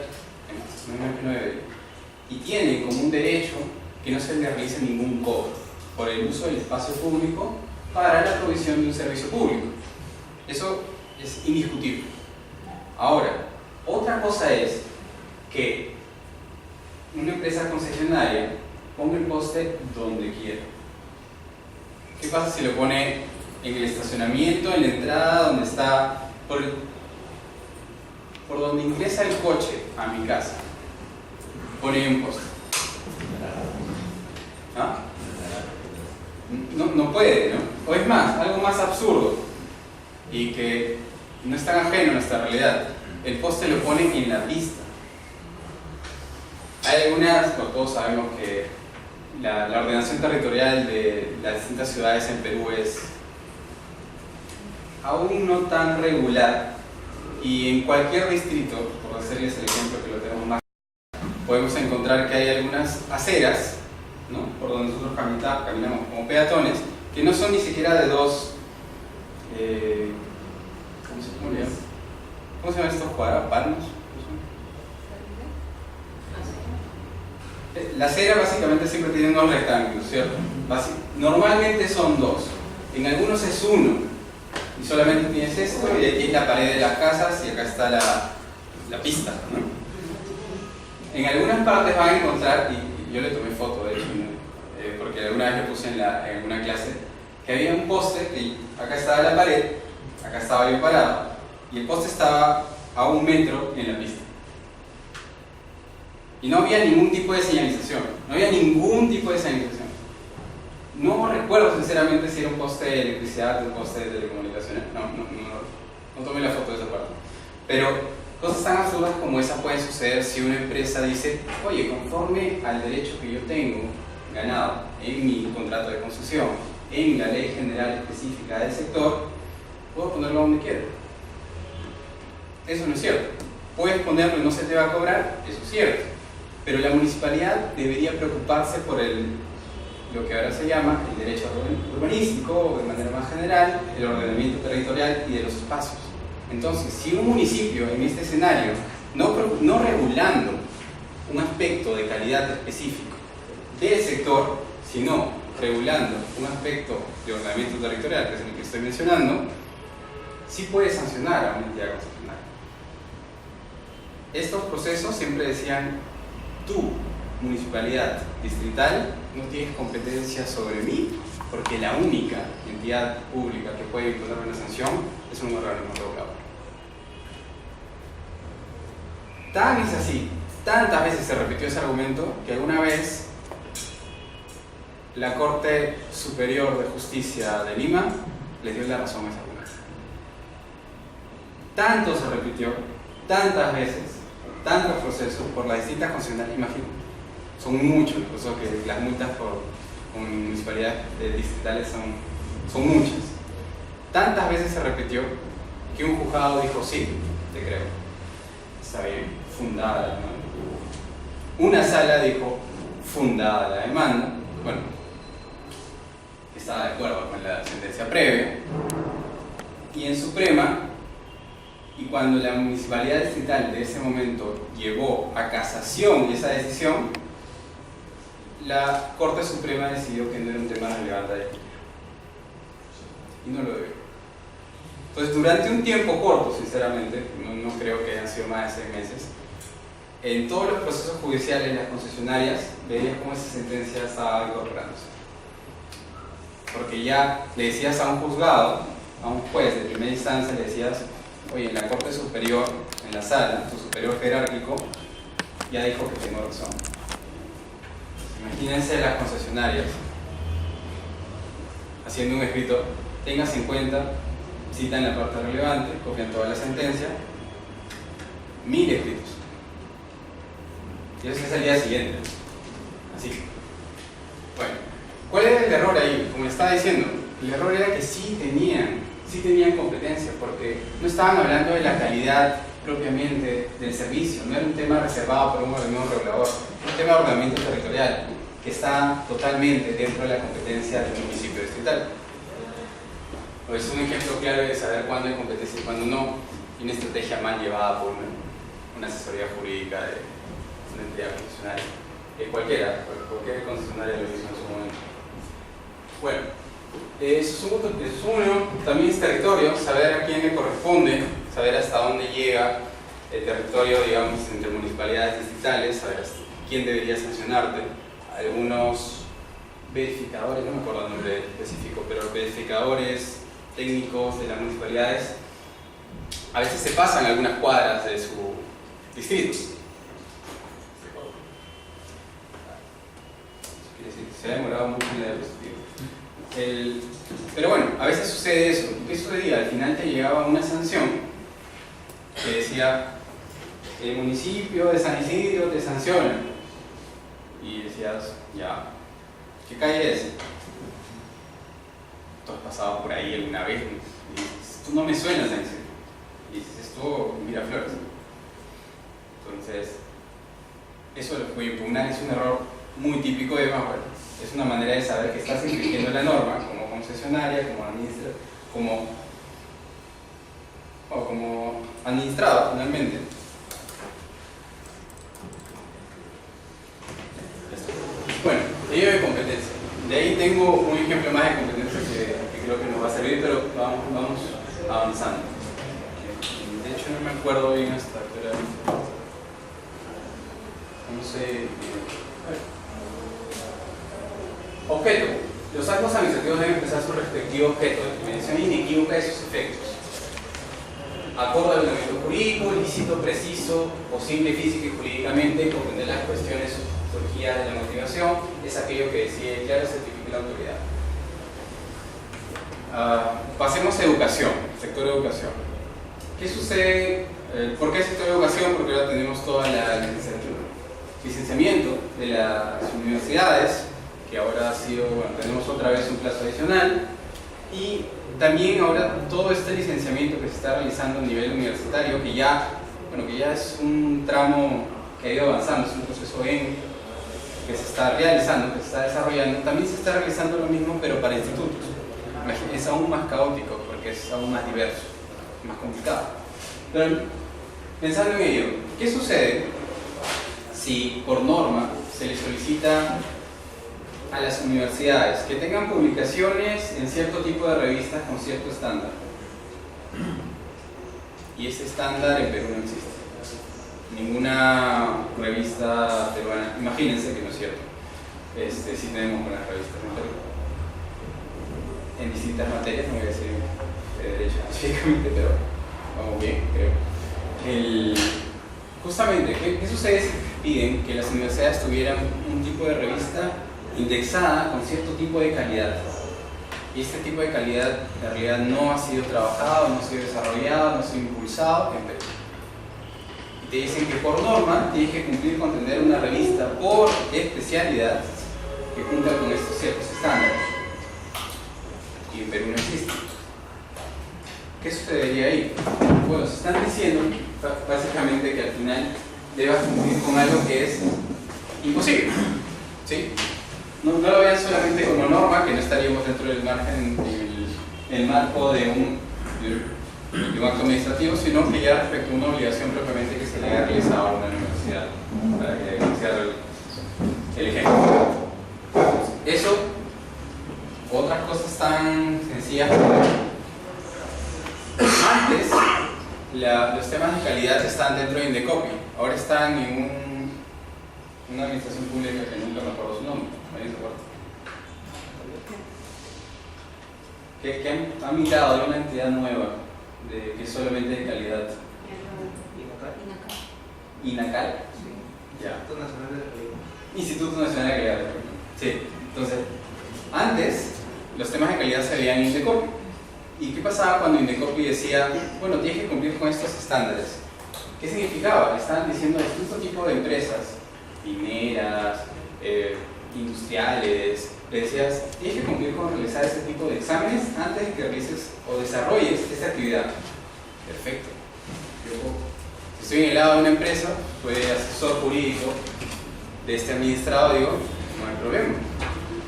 y tiene como un derecho que no se le realice ningún cobro por el uso del espacio público para la provisión de un servicio público. Eso es indiscutible. Ahora, otra cosa es que una empresa concesionaria ponga el poste donde quiera. ¿Qué pasa si lo pone en el estacionamiento, en la entrada, donde está, por donde ingresa el coche a mi casa? Pone un poste. ¿Ah? No puede, ¿no? O es más, algo más absurdo y que no es tan ajeno a nuestra realidad. El poste lo pone en la pista. Hay algunas, pues todos sabemos que la ordenación territorial de las distintas ciudades en Perú es aún no tan regular, y en cualquier distrito, por hacerles el ejemplo que lo tenemos más, podemos encontrar que hay algunas aceras, ¿no?, por donde nosotros caminamos como peatones, que no son ni siquiera de dos, ¿cómo se llaman estos cuadrados? ¿Palmos? La acera básicamente siempre tiene unos rectángulos, ¿cierto? Normalmente son dos, en algunos es uno, y solamente tienes esto, y aquí es la pared de las casas, y acá está la pista, ¿no? En algunas partes van a encontrar, y yo le tomé foto de hecho, porque alguna vez le puse en una clase, que había un poste, que acá estaba la pared, acá estaba yo parado, y el poste estaba a 1 metro en la pista. Y no había ningún tipo de señalización, no había ningún tipo de señalización. No recuerdo sinceramente si era un poste de electricidad o un poste de telecomunicaciones, no tomé la foto de esa parte. Pero cosas tan absurdas como esa pueden suceder si una empresa dice, oye, conforme al derecho que yo tengo ganado en mi contrato de concesión, en la ley general específica del sector, puedo ponerlo donde quiera. Eso no es cierto. Puedes ponerlo y no se te va a cobrar, eso es cierto. Pero la municipalidad debería preocuparse por lo que ahora se llama el derecho urbanístico, o de manera más general, el ordenamiento territorial y de los espacios. Entonces, si un municipio en este escenario, no regulando un aspecto de calidad específico del sector, sino regulando un aspecto de ordenamiento territorial, que es el que estoy mencionando, sí puede sancionar a una entidad concesionaria. Estos procesos siempre decían, tú, municipalidad distrital, no tienes competencia sobre mí, porque la única entidad pública que puede imponer una sanción es un organismo regulador. Tan es así, tantas veces se repitió ese argumento, que alguna vez la Corte Superior de Justicia de Lima les dio la razón a ese argumento. Tanto se repitió, tantas veces, tantos procesos por las distintas concesionarias, imagino, son muchos, incluso que las multas por municipalidades distritales son muchas. Tantas veces se repitió que un juzgado dijo, sí, te creo, está bien, fundada la demanda. Una sala dijo, fundada la demanda, bueno, estaba de acuerdo con la sentencia previa, y en Suprema, y cuando la municipalidad distrital de ese momento llevó a casación esa decisión, la Corte Suprema decidió que no era un tema relevante de y no lo debió. Entonces, durante un tiempo corto, sinceramente, no creo que hayan sido más de 6 meses, en todos los procesos judiciales, las concesionarias veías cómo esa sentencia estaba incorporándose. Porque ya le decías a un juzgado, a un juez de primera instancia, le decías, oye, en la Corte Superior, en la sala, tu superior jerárquico, ya dijo que tengo razón. Imagínense las concesionarias haciendo un escrito, tengas en cuenta, citan la parte relevante, copian toda la sentencia, 1000 escritos. Y eso es el día siguiente. Así. Bueno, ¿cuál era el error ahí? Como les estaba diciendo, el error era que sí tenían competencia, porque no estaban hablando de la calidad propiamente del servicio, no era un tema reservado por un organismo regulador, era un tema de ordenamiento territorial que está totalmente dentro de la competencia del municipio distrital. Es un ejemplo claro de saber cuándo hay competencia y cuándo no, y una estrategia mal llevada por una asesoría jurídica de una entidad concesionaria, cualquier concesionaria lo hizo en su momento. Bueno, eso es uno, también es territorio, saber a quién le corresponde, saber hasta dónde llega el territorio, digamos, entre municipalidades distritales, saber hasta quién debería sancionarte. Algunos verificadores, no me acuerdo el nombre específico, pero verificadores técnicos de las municipalidades a veces se pasan algunas cuadras de su distrito. Se ha demorado mucho en la diapositiva. Pero bueno, a veces sucede eso. ¿Qué sucedía? Al final te llegaba una sanción que decía, el municipio de San Isidro te sanciona. Y decías, ya, ¿qué calle es? Tú has pasado por ahí alguna vez y dices, tú no me suenas San Isidro. Y dices, esto Miraflores. Entonces, eso lo puede impugnar, es un error muy típico de Banco. Es una manera de saber que estás infringiendo la norma como concesionaria, como administrado finalmente. Bueno, ello de competencia. De ahí tengo un ejemplo más de competencia que creo que nos va a servir, pero vamos avanzando. De hecho no me acuerdo bien hasta qué hora. No sé. Objeto. Los actos administrativos deben expresar su respectivo objeto, definición inequívoca de sus efectos. Acorde al ordenamiento jurídico, lícito, preciso, posible física y jurídicamente, comprender las cuestiones surgidas de la motivación, es aquello que decide claro, certifica la autoridad. Pasemos a educación, sector de educación. ¿Qué sucede? ¿Por qué sector de educación? Porque ahora tenemos toda la licenciamiento de las universidades, que ahora ha sido, bueno, tenemos otra vez un plazo adicional, y también ahora todo este licenciamiento que se está realizando a nivel universitario, que ya es un tramo que ha ido avanzando, es un proceso que se está realizando, que se está desarrollando, también se está realizando lo mismo, pero para institutos. Es aún más caótico, porque es aún más diverso, más complicado. Pero pensando en ello, ¿qué sucede si por norma se les solicita a las universidades que tengan publicaciones en cierto tipo de revistas con cierto estándar? Y ese estándar en Perú no existe. Ninguna revista peruana, imagínense que no es cierto. Sí tenemos buenas revistas en Perú. En distintas materias, no voy a decir de derecho específicamente, pero vamos bien, creo. Justamente, ¿qué sucede si piden que las universidades tuvieran un tipo de revista indexada con cierto tipo de calidad? Y este tipo de calidad en realidad no ha sido trabajado, no ha sido desarrollado, no ha sido impulsado en Perú. Y te dicen que por norma tienes que cumplir con tener una revista por especialidad que cumpla con estos ciertos estándares. Y en Perú no existe. ¿Qué sucedería ahí? Bueno, se están diciendo básicamente que al final debas cumplir con algo que es imposible, ¿sí? No lo vean solamente como norma, que no estaríamos dentro del margen, el marco de un acto administrativo, sino que ya respecto a una obligación propiamente que se le ha realizado a una universidad, para que sea el ejemplo. Eso, otras cosas tan sencillas como antes, los temas de calidad están dentro de Indecopi, ahora están en una administración pública que nunca me acuerdo su nombre. Que han migrado de una entidad nueva que es solamente de calidad. INACAL. Ya. Instituto Nacional de Calidad. Sí. Entonces, antes los temas de calidad se veían en Indecopi. ¿Y qué pasaba cuando Indecopi decía, bueno, tienes que cumplir con estos estándares? ¿Qué significaba? Estaban diciendo este tipo de empresas, mineras, industriales, le decías, tienes que cumplir con realizar este tipo de exámenes antes de que realices o desarrolles esta actividad. Perfecto. Yo, si estoy en el lado de una empresa, soy asesor jurídico de este administrado, digo, no hay problema.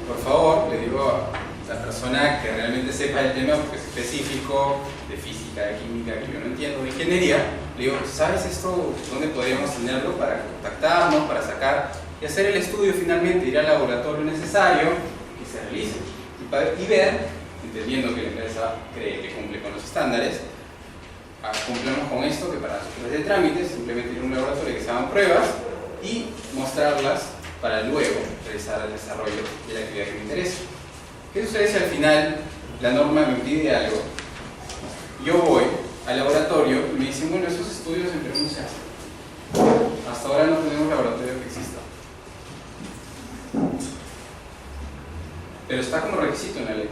Por favor, le digo a la persona que realmente sepa el tema, porque es específico, de física, de química, que yo no entiendo, de ingeniería, le digo, ¿sabes esto? ¿Dónde podríamos tenerlo para contactarnos, para sacar y hacer el estudio finalmente, ir al laboratorio necesario que se realice y ver, entendiendo que la empresa cree que cumple con los estándares, cumplamos con esto, que para nosotros es de trámite, simplemente ir a un laboratorio que se hagan pruebas y mostrarlas para luego realizar el desarrollo de la actividad que me interesa. ¿Qué sucede si al final la norma me pide algo? Yo voy al laboratorio y me dicen, bueno, esos estudios en Perú no se hacen. Hasta ahora no tenemos laboratorio que exista. Pero está como requisito en la ley.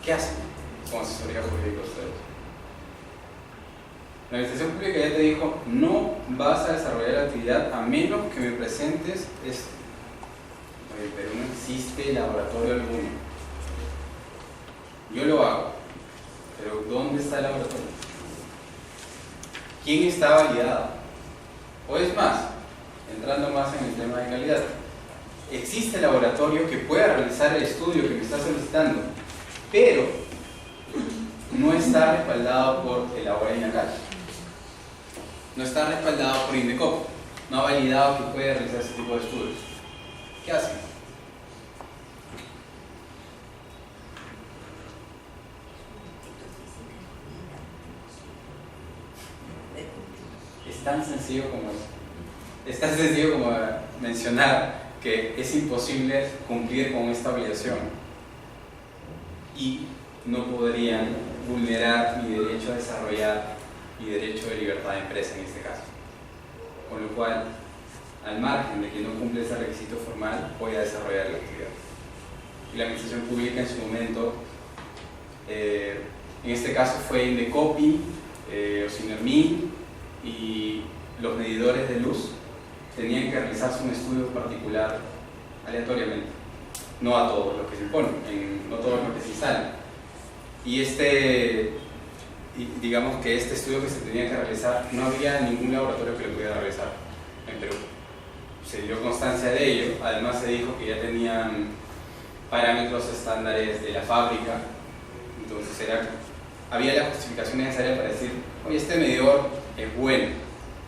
¿Qué hacen con asesoría jurídica ustedes? La administración pública ya te dijo, no vas a desarrollar la actividad a menos que me presentes esto. Oye, pero no existe laboratorio alguno. Yo lo hago, pero ¿dónde está el laboratorio? ¿Quién está validado? O es más, entrando más en el tema de calidad, existe el laboratorio que pueda realizar el estudio que me está solicitando, pero no está respaldado por el ahora INACAL, no está respaldado por Indecopi, no ha validado que puede realizar ese tipo de estudios. ¿Qué hacen? Es tan sencillo como eso. es tan sencillo como mencionar que es imposible cumplir con esta obligación y no podrían vulnerar mi derecho a desarrollar mi derecho de libertad de empresa en este caso. Con lo cual, al margen de que no cumple ese requisito formal, voy a desarrollar la actividad. Y la administración pública en su momento, en este caso fue Indecopi, Ocinermi y los medidores de luz, tenían que realizarse un estudio particular aleatoriamente, no a todos los que se imponen, no todos los que se instalan. Y digamos que este estudio que se tenía que realizar, no había ningún laboratorio que lo pudiera realizar en Perú. Se dio constancia de ello, además se dijo que ya tenían parámetros estándares de la fábrica, entonces había la justificación necesaria para decir, oye, este medidor es bueno,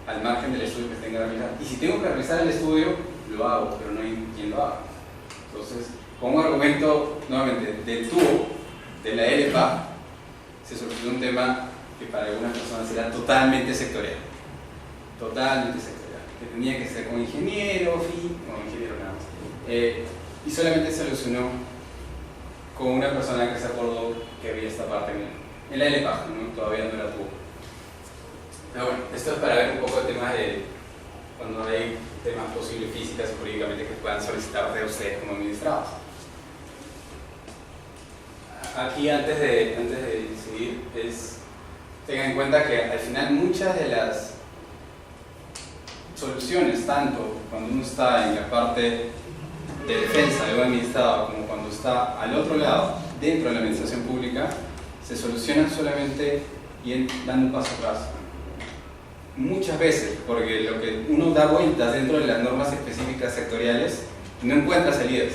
al margen del estudio que tenga que realizar. Y si tengo que realizar el estudio, lo hago, pero no hay quien lo haga. Entonces, con un argumento, nuevamente, del tubo, de la LPA, se solucionó un tema que para algunas personas era totalmente sectorial. Totalmente sectorial. Que tenía que ser con ingeniero, ingeniero nada más. Y solamente se solucionó con una persona que se acordó que había esta parte en la LPA, ¿no? Todavía no era tubo. Pero bueno, esto es para ver un poco de temas de cuando hay temas posibles físicas y jurídicamente que puedan solicitar de ustedes como administrados. Aquí antes de seguir, tengan en cuenta que al final muchas de las soluciones, tanto cuando uno está en la parte de defensa de un administrado como cuando está al otro lado, dentro de la administración pública, se solucionan solamente dando un paso atrás. Muchas veces, porque lo que uno da vueltas dentro de las normas específicas sectoriales, no encuentra salidas.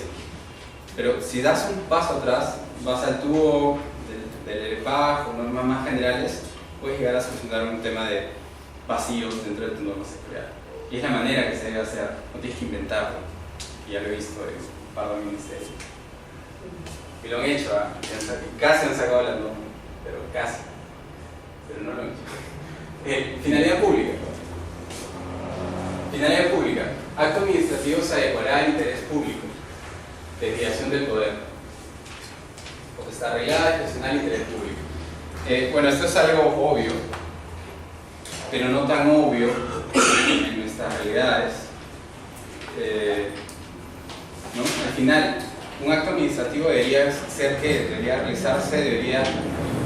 Pero si das un paso atrás, vas al tubo del EPAG o normas más generales, puedes llegar a solucionar un tema de vacíos dentro de tu norma sectorial. Y es la manera que se debe hacer, no tienes que inventarlo. Y ya lo he visto en un par de ministerios. Y lo han hecho, casi han sacado la norma, pero casi. Pero no lo han hecho. Finalidad pública. Finalidad pública. Acto administrativo se adecuará al interés público. Desviación del poder. Potestad arreglada, excepcional, interés público. Bueno, esto es algo obvio, pero no tan obvio en nuestras realidades. ¿No? Al final, un acto administrativo debería ser que debería realizarse, debería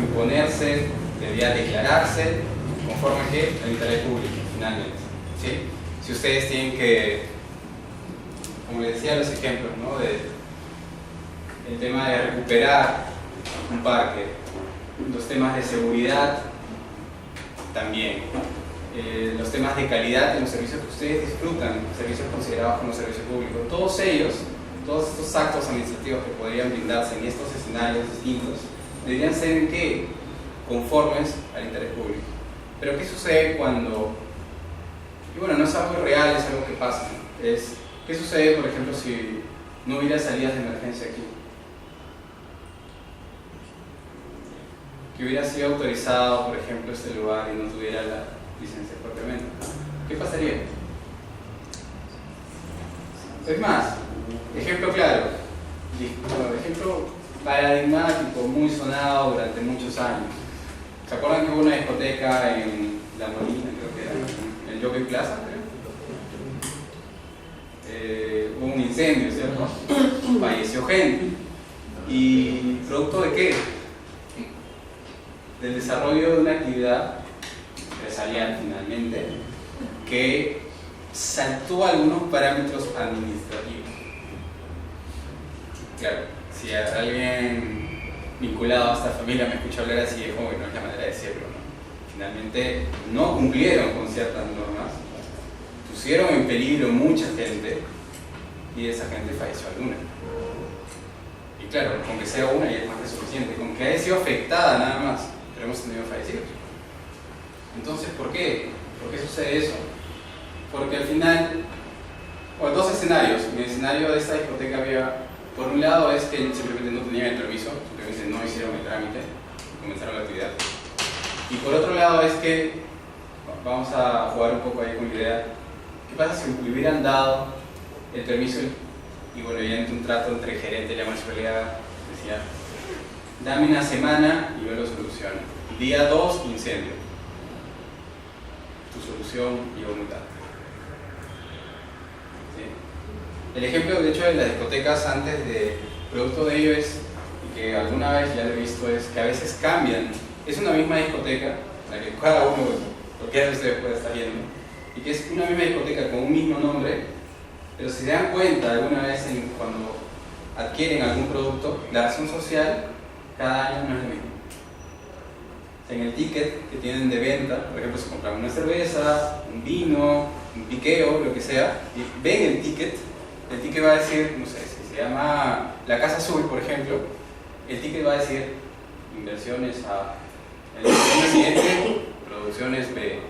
imponerse, debería declararse conforme al interés público, finalmente. ¿Sí? Si ustedes tienen que, como les decía los ejemplos, ¿no? El tema de recuperar un parque, los temas de seguridad también, los temas de calidad en los servicios que ustedes disfrutan, servicios considerados como servicio público, todos estos actos administrativos que podrían brindarse en estos escenarios distintos, deberían ser en qué, conformes al interés público. Pero ¿qué sucede cuando, y bueno, no es algo real, es algo que pasa, ¿no? ¿Qué sucede, por ejemplo, si no hubiera salidas de emergencia aquí? Que hubiera sido autorizado, por ejemplo, este lugar y no tuviera la licencia propiamente. ¿Qué pasaría? Es más, ejemplo claro, ejemplo paradigmático, muy sonado durante muchos años. ¿Se acuerdan que hubo una discoteca en La Molina, creo que era, en el Jockey Plaza, creo? Hubo un incendio, ¿cierto? Falleció gente. ¿Y producto de qué? Del desarrollo de una actividad empresarial, finalmente, que saltó algunos parámetros administrativos. Claro, si alguien vinculado a esta familia me escucha hablar así, es como que no es la manera de decirlo, ¿no? Finalmente no cumplieron con ciertas normas, pusieron en peligro mucha gente y de esa gente falleció alguna. Y claro, con que sea una ya es más que suficiente, con que haya sido afectada nada más, pero hemos tenido fallecidos. Entonces, ¿por qué? ¿Por qué sucede eso? Porque al final, bueno, dos escenarios. En el escenario de esta discoteca había, por un lado es que simplemente no tenían el permiso, simplemente no hicieron el trámite, comenzaron la actividad. Y por otro lado es que, vamos a jugar un poco ahí con la idea, ¿Qué pasa si le hubieran dado el permiso y bueno, ya entre un trato entre el gerente y la municipalidad decía, dame una semana y yo lo soluciono. Día 2, incendio. Tu solución llegó muy tarde. ¿Sí? El ejemplo, de hecho, de las discotecas antes de producto de ello es, y que alguna vez ya lo he visto, es que a veces cambian. Es una misma discoteca, la que cada uno, cualquiera de ustedes puede estar viendo, y que es una misma discoteca con un mismo nombre, pero si se dan cuenta alguna vez cuando adquieren algún producto, la razón social cada año no es lo mismo. En el ticket que tienen de venta, por ejemplo, si compran una cerveza, un vino, un piqueo, lo que sea, y ven el ticket va a decir, no sé, si se llama La Casa Azul, por ejemplo, el ticket va a decir inversiones A. El año siguiente, producciones B.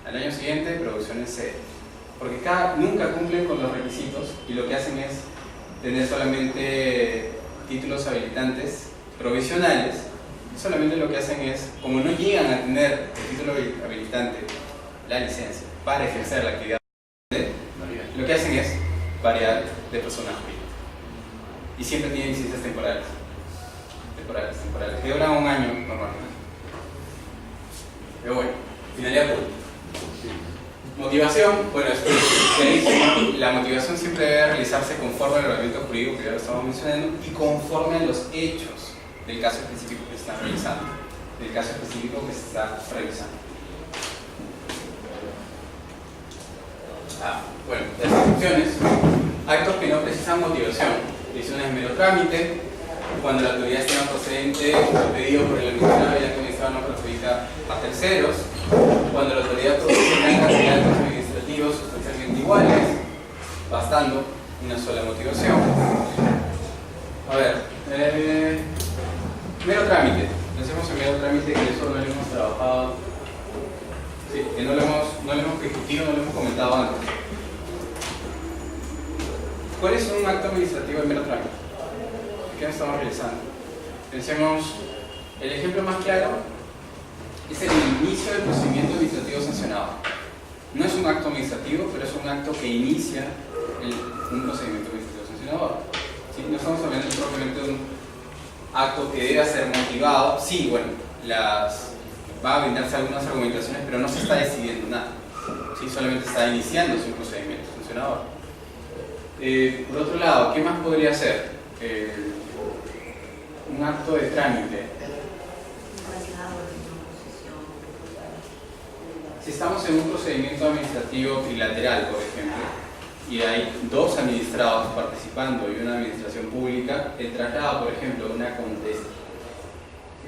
Al año siguiente, producciones C. Porque nunca cumplen con los requisitos y lo que hacen es tener solamente títulos habilitantes provisionales. Solamente lo que hacen es, como no llegan a tener el título habilitante, la licencia, para ejercer la actividad, lo que hacen es variar de persona jurídica. Y siempre tienen licencias temporales, que duran un año normalmente. Pero bueno, finalidad pública. Motivación, bueno, la motivación siempre debe realizarse conforme al ordenamiento jurídico que ya lo estamos mencionando y conforme a los hechos del caso específico que se está realizando. Bueno, las instrucciones, actos que no precisan motivación, decisiones de mero trámite, cuando la autoridad estima procedente o pedido por el administrador y el administrador no perjudica a terceros, cuando la autoridad tenga actos administrativos sustancialmente iguales, bastando una sola motivación. A ver, mero trámite. Pensemos en mero trámite, que eso no lo hemos trabajado, sí, que no lo hemos discutido, no lo hemos comentado antes. ¿Cuál es un acto administrativo de mero trámite? ¿Qué estamos realizando? Pensemos, el ejemplo más claro es el inicio del procedimiento administrativo sancionado. No es un acto administrativo, pero es un acto que inicia un procedimiento administrativo sancionador. ¿Sí? No estamos hablando propiamente de un acto que debe ser motivado. Sí, bueno, va a brindarse algunas argumentaciones, pero no se está decidiendo nada. ¿Sí? Solamente está iniciándose un procedimiento sancionador. Por otro lado, ¿qué más podría ser? Un acto de trámite. Si estamos en un procedimiento administrativo trilateral, por ejemplo, y hay dos administrados participando y una administración pública, el traslado, por ejemplo, de una contestación,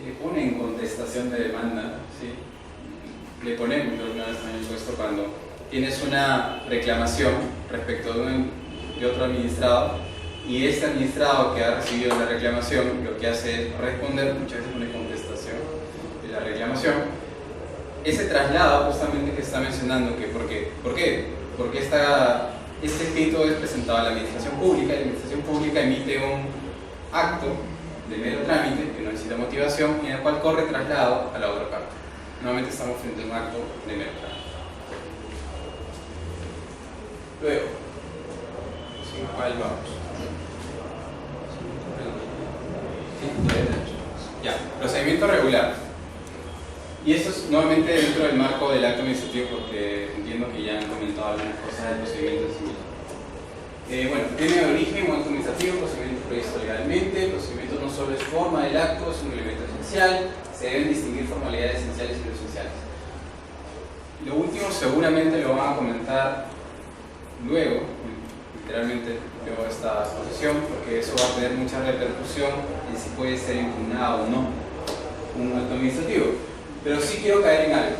le ponen contestación de demanda, ¿sí? Le ponemos una vez en el puesto cuando tienes una reclamación respecto de otro administrado, y este administrado que ha recibido la reclamación lo que hace es responder, muchas veces pone contestación de la reclamación. Ese traslado justamente que está mencionando, ¿por qué? Porque este escrito es presentado a la administración pública y la administración pública emite un acto de mero trámite que no necesita motivación y en el cual corre traslado a la otra parte. Nuevamente estamos frente a un acto de mero trámite. Luego, ¿sin cuál vamos? Ya, procedimiento regular. Y esto es nuevamente dentro del marco del acto administrativo, porque entiendo que ya han comentado algunas cosas del procedimiento en sí mismo. Bueno, tiene de origen un acto administrativo, procedimiento previsto legalmente. El procedimiento no solo es forma del acto, es un elemento esencial. Se deben distinguir formalidades esenciales y no esenciales. Lo último seguramente lo van a comentar luego, literalmente luego de esta exposición, porque eso va a tener mucha repercusión en si puede ser impugnado o no un acto administrativo. Pero sí quiero caer en algo.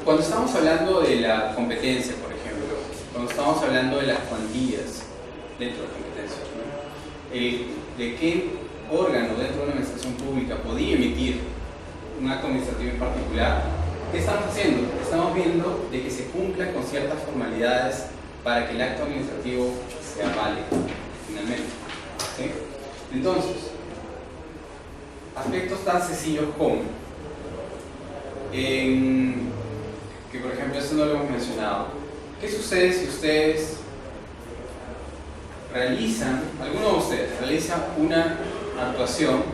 Cuando estamos hablando de la competencia, por ejemplo, cuando estamos hablando de las cuantías dentro de la competencia, ¿no? De qué órgano dentro de una administración pública podía emitir un acto administrativo en particular, ¿qué estamos haciendo? Estamos viendo de que se cumplan con ciertas formalidades para que el acto administrativo sea válido, finalmente. ¿Sí? Entonces, aspectos tan sencillos como que, por ejemplo, esto no lo hemos mencionado, ¿Qué sucede si ustedes alguno de ustedes realiza una actuación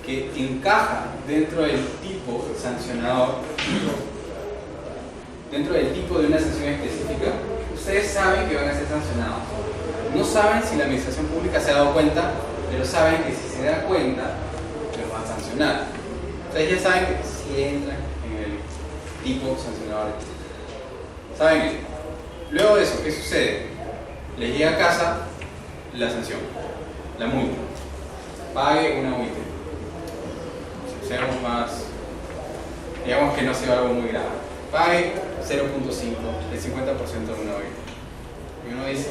que encaja dentro del tipo sancionador, dentro del tipo de una sanción específica? Ustedes saben que van a ser sancionados. No saben si la administración pública se ha dado cuenta, pero saben que si se da cuenta, los van a sancionar. Ustedes ya saben que si entran en el tipo sancionador. ¿Saben eso? Luego de eso, ¿qué sucede? Les llega a casa la sanción, la multa. Pague una multa. Seamos más, digamos que no sea algo muy grave. Pague 0.5, el 50% de una multa. Y uno dice,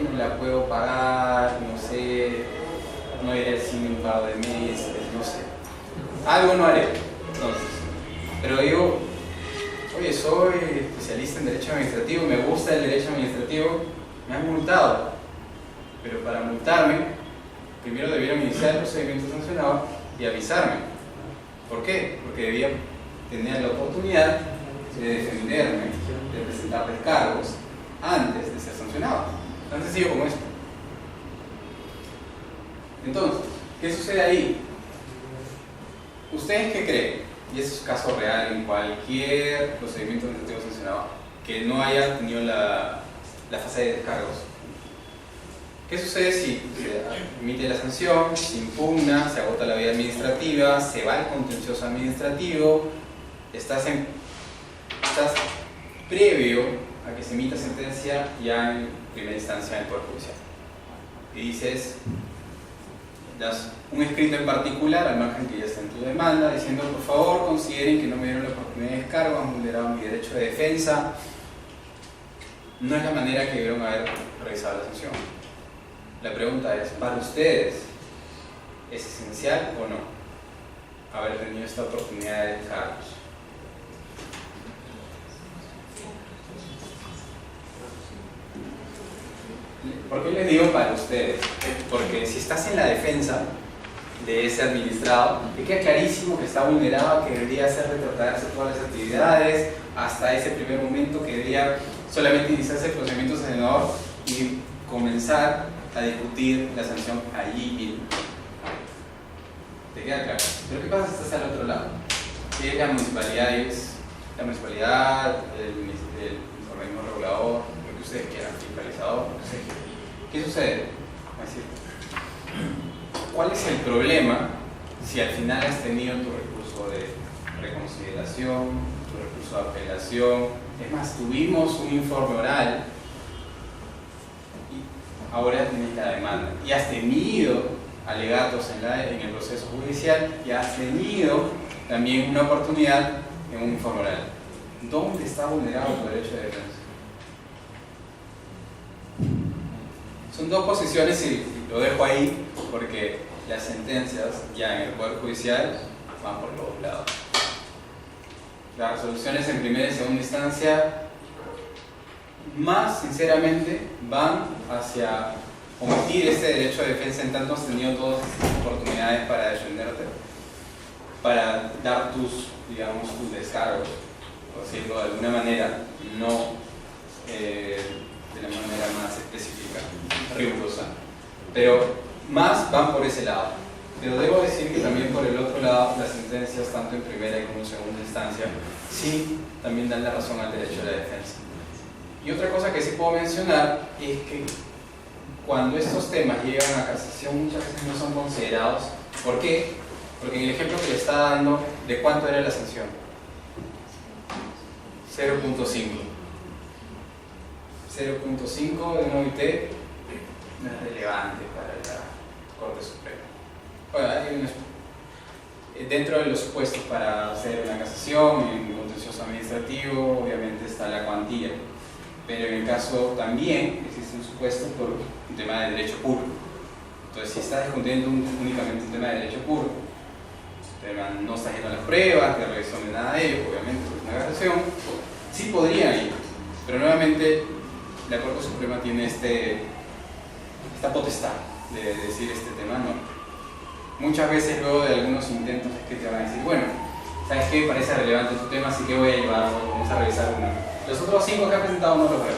no la puedo pagar, no sé, no iré al cine un par de meses, no sé. Algo no haré. Entonces, pero digo, oye, soy especialista en derecho administrativo, me gusta el derecho administrativo, me han multado. Pero para multarme, primero debieron iniciar el procedimiento sancionador y avisarme. ¿Por qué? Porque debía tener la oportunidad de defenderme, de presentar descargos antes de ser sancionado. Tan sencillo como esto. Entonces, ¿qué sucede ahí? ¿Ustedes qué creen? Y ese es un caso real en cualquier procedimiento administrativo sancionado que no haya tenido la fase de descargos. ¿Qué sucede si se emite la sanción, se impugna, se agota la vía administrativa, se va al contencioso administrativo, estás previo a que se emita sentencia ya en primera instancia en el Poder Judicial? Y dices, das un escrito en particular, al margen que ya está en tu demanda, diciendo, por favor, consideren que no me dieron la oportunidad de descargo, han vulnerado mi derecho de defensa. No es la manera que debieron haber realizado la sanción. La pregunta es, ¿para ustedes es esencial o no haber tenido esta oportunidad de descargos? ¿Por qué les digo para ustedes? Porque si estás en la defensa de ese administrado, te queda clarísimo que está vulnerado, que debería hacer retrotraerse todas las actividades hasta ese primer momento, que debería solamente iniciarse el procedimiento sancionador y comenzar a discutir la sanción allí mismo. ¿Te queda claro? Pero ¿qué pasa si estás al otro lado? Que la municipalidad, el organismo regulador, lo que ustedes quieran, fiscalizador, lo que ustedes quieran. ¿Qué sucede? Es decir, ¿cuál es el problema si al final has tenido tu recurso de reconsideración, tu recurso de apelación? Es más, tuvimos un informe oral y ahora tienes la demanda y has tenido alegatos en el proceso judicial y has tenido también una oportunidad en un informe oral. ¿Dónde está vulnerado tu derecho de defensa? Son dos posiciones y lo dejo ahí porque las sentencias ya en el Poder Judicial van por los dos lados. Las resoluciones en primera y segunda instancia más sinceramente van hacia omitir este derecho de defensa en tanto has tenido todas estas oportunidades para defenderte, para dar tus descargos, por decirlo de alguna manera, no de la manera más específica, rigurosa, pero más van por ese lado. Pero debo decir que también por el otro lado, las sentencias, tanto en primera como en segunda instancia, sí también dan la razón al derecho a la defensa. Y otra cosa que sí puedo mencionar es que cuando estos temas llegan a casación muchas veces no son considerados. ¿Por qué? Porque en el ejemplo que le está dando, ¿de cuánto era la sanción? 0.5. 0.5 de una OIT no es relevante para la Corte Suprema. Bueno, hay dentro de los supuestos para hacer una casación, en contencioso administrativo, obviamente está la cuantía, pero en el caso también existe un supuesto por un tema de derecho puro. Entonces, si estás discutiendo únicamente un tema de derecho puro, no estás yendo a las pruebas, no resuelve nada de ello, obviamente, es una casación, sí podría ir, pero nuevamente la Corte Suprema tiene esta potestad de decir este tema no. Muchas veces luego de algunos intentos es que te van a decir, bueno, ¿sabes qué? Parece relevante tu tema, así que voy a llevarlo, vamos a revisar uno. Los otros 5 que ha presentado no los veo.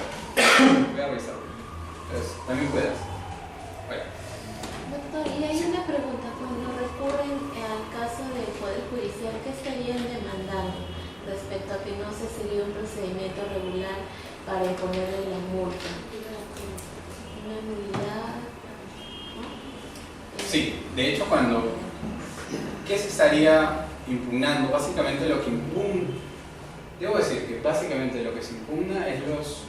Voy a revisarlo. Entonces, también puedes. Bueno. Doctor, y hay una pregunta. Cuando recurren al caso del Poder Judicial, ¿qué estarían demandando respecto a que no se siguió un procedimiento regular para imponerle la multa? ¿Una nulidad? ¿No? Sí, de hecho, ¿qué se estaría impugnando? Básicamente lo que impugna, debo decir que básicamente lo que se impugna es los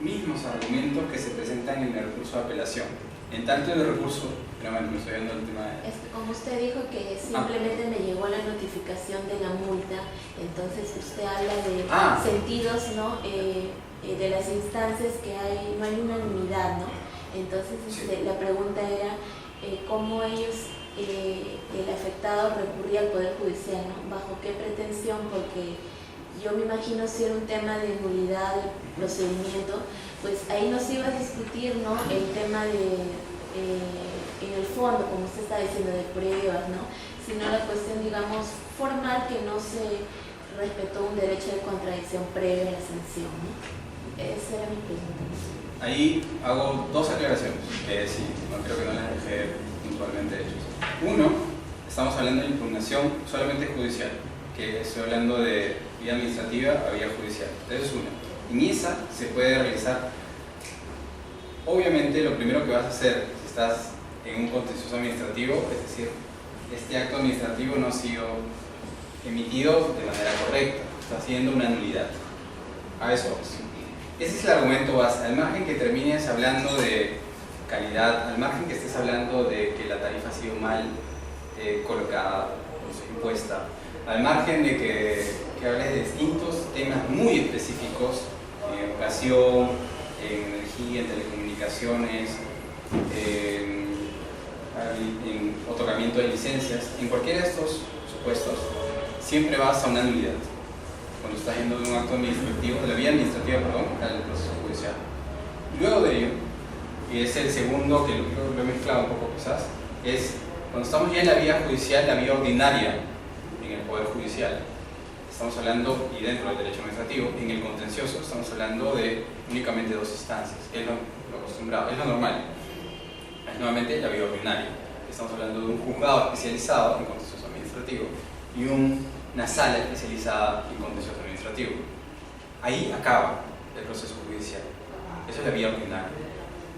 mismos argumentos que se presentan en el recurso de apelación. En tanto el recurso, me estoy viendo el tema de... Es que como usted dijo que simplemente me llegó la notificación de la multa, entonces usted habla de sentidos, ¿no? De las instancias que hay, no hay unanimidad, ¿no? Entonces la pregunta era cómo ellos, el afectado recurría al Poder Judicial, ¿no? ¿Bajo qué pretensión? Porque yo me imagino si era un tema de nulidad del procedimiento, pues ahí no se iba a discutir, ¿no? El tema en el fondo, como usted está diciendo, de pruebas, ¿no? Sino la cuestión, digamos, formal, que no se respetó un derecho de contradicción previa a la sanción, ¿no? Esa era mi pregunta. Ahí hago dos aclaraciones, que sí, no creo que no las dejé puntualmente hechas. Uno, estamos hablando de impugnación solamente judicial, que estoy hablando de vía administrativa a vía judicial. Eso es una. En esa se puede realizar, obviamente lo primero que vas a hacer si estás en un contencioso administrativo, es decir, este acto administrativo no ha sido emitido de manera correcta, está haciendo una nulidad. A eso vamos. Ese es el argumento base, al margen que termines hablando de calidad, al margen que estés hablando de que la tarifa ha sido mal colocada, impuesta, al margen de que hables de distintos temas muy específicos, en educación, en energía, en telecomunicaciones, en otorgamiento de licencias, en cualquiera de estos supuestos, siempre vas a una nulidad. Cuando estás yendo de un acto administrativo, de la vía administrativa, al proceso judicial. Luego de ello, y es el segundo que lo he mezclado un poco quizás, es cuando estamos ya en la vía judicial, la vía ordinaria, en el Poder Judicial, estamos hablando, y dentro del derecho administrativo, en el contencioso estamos hablando de únicamente dos instancias, que es lo acostumbrado, es lo normal. Es nuevamente la vía ordinaria. Estamos hablando de un juzgado especializado en contencioso administrativo y una sala especializada en contencioso administrativo. Ahí acaba el proceso judicial. Eso es la vía ordinaria.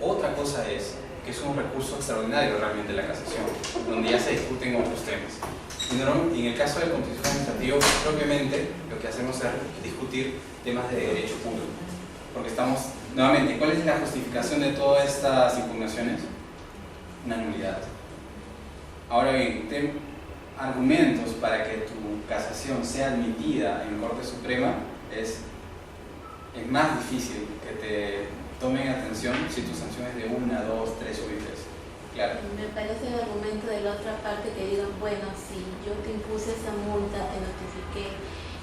Otra cosa es que es un recurso extraordinario realmente la casación, donde ya se discuten otros temas. Y en el caso del contencioso administrativo, propiamente lo que hacemos es discutir temas de derecho público. Porque estamos, nuevamente, ¿cuál es la justificación de todas estas impugnaciones? Una nulidad. Ahora bien, argumentos para que tu casación sea admitida en Corte Suprema es más difícil que te tomen atención si tu sanción es de 1, 2, 3 o 3. Claro. Me parece el argumento de la otra parte que digan, bueno, si yo te impuse esa multa, te notifiqué,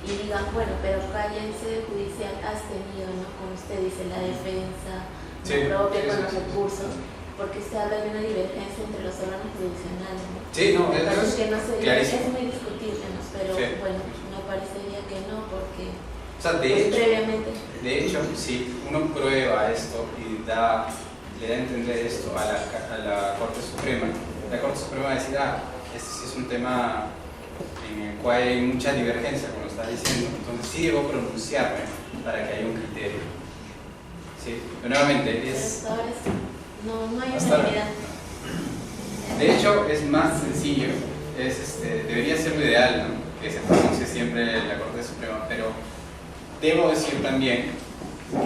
y digan, bueno, pero acá ya en sede judicial has tenido, ¿no? Como usted dice, la defensa propia con los recursos, porque se habla de una divergencia entre los órganos jurisdiccionales, ¿no? Sí, no, que no clarísimo. es muy discutible, ¿no? Pero bueno, me parecería que no, porque o sea, previamente. De hecho, si uno prueba esto y le da a entender esto a la Corte Suprema, la Corte Suprema va a decir, este sí es un tema en el cual hay mucha divergencia, como lo estás diciendo, entonces sí debo pronunciarme para que haya un criterio. ¿Sí? Pero nuevamente, Hasta ahora no hay hasta unanimidad. De hecho, es más sencillo, debería ser lo ideal, ¿no? Que se pronuncie siempre la Corte Suprema, pero debo decir también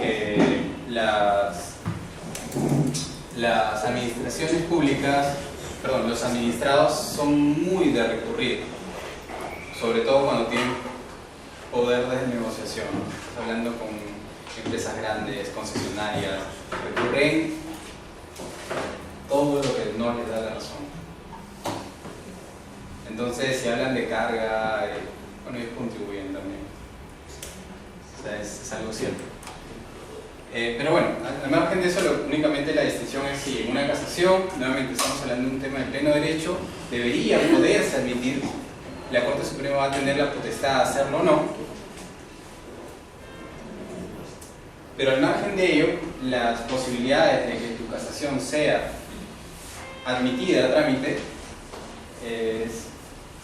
que las administraciones públicas, los administrados son muy de recurrir, sobre todo cuando tienen poder de negociación, ¿no? Hablando con empresas grandes, concesionarias, recurren todo lo que no les da la razón. Entonces, si hablan de carga, ellos contribuyen también. O sea, es algo cierto. Pero bueno, al margen de eso, únicamente la distinción es si en una casación, nuevamente estamos hablando de un tema de pleno derecho, debería poderse admitir, la Corte Suprema va a tener la potestad de hacerlo o no. Pero al margen de ello, las posibilidades de que tu casación sea admitida a trámite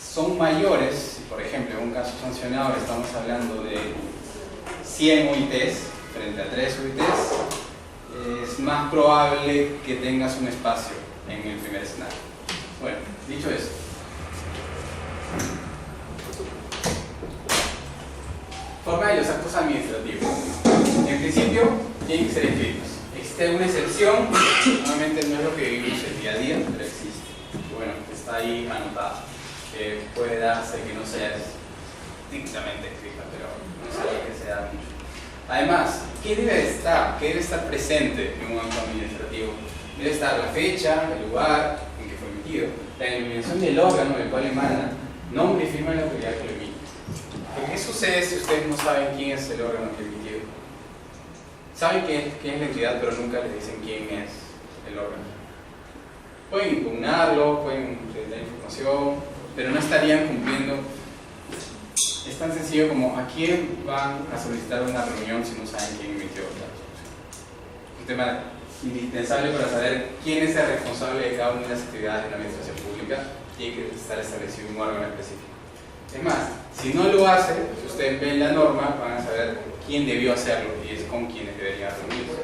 son mayores. Si por ejemplo en un caso sancionador estamos hablando de 100 OITs frente a 3 OITs, es más probable que tengas un espacio en el primer escenario. Bueno, dicho eso, forma de los actos administrativos. En principio, tienen que ser escritos. Existe una excepción, normalmente no es lo que vivimos el día a día, pero existe. Y bueno, está ahí anotada. Puede darse que no sea estrictamente escrita, pero no es algo que se da mucho. Además, ¿qué debe estar? ¿Qué debe estar presente en un acto administrativo? Debe estar la fecha, el lugar en que fue emitido, la denominación del órgano del cual emana, nombre y firma de la autoridad que lo emite. ¿Qué sucede si ustedes no saben quién es el órgano que emitió? Saben quién es la entidad, pero nunca les dicen quién es el órgano. Pueden impugnarlo, pueden dar información, pero no estarían cumpliendo. Es tan sencillo como a quién van a solicitar una reunión si no saben quién emitió la resolución. Un tema indispensable para saber quién es el responsable de cada una de las actividades de la administración pública. Tiene que estar establecido un órgano específico. Es más, si no lo hace, si ustedes ven la norma, van a saber quién debió hacerlo y es con quienes deberían reunirse.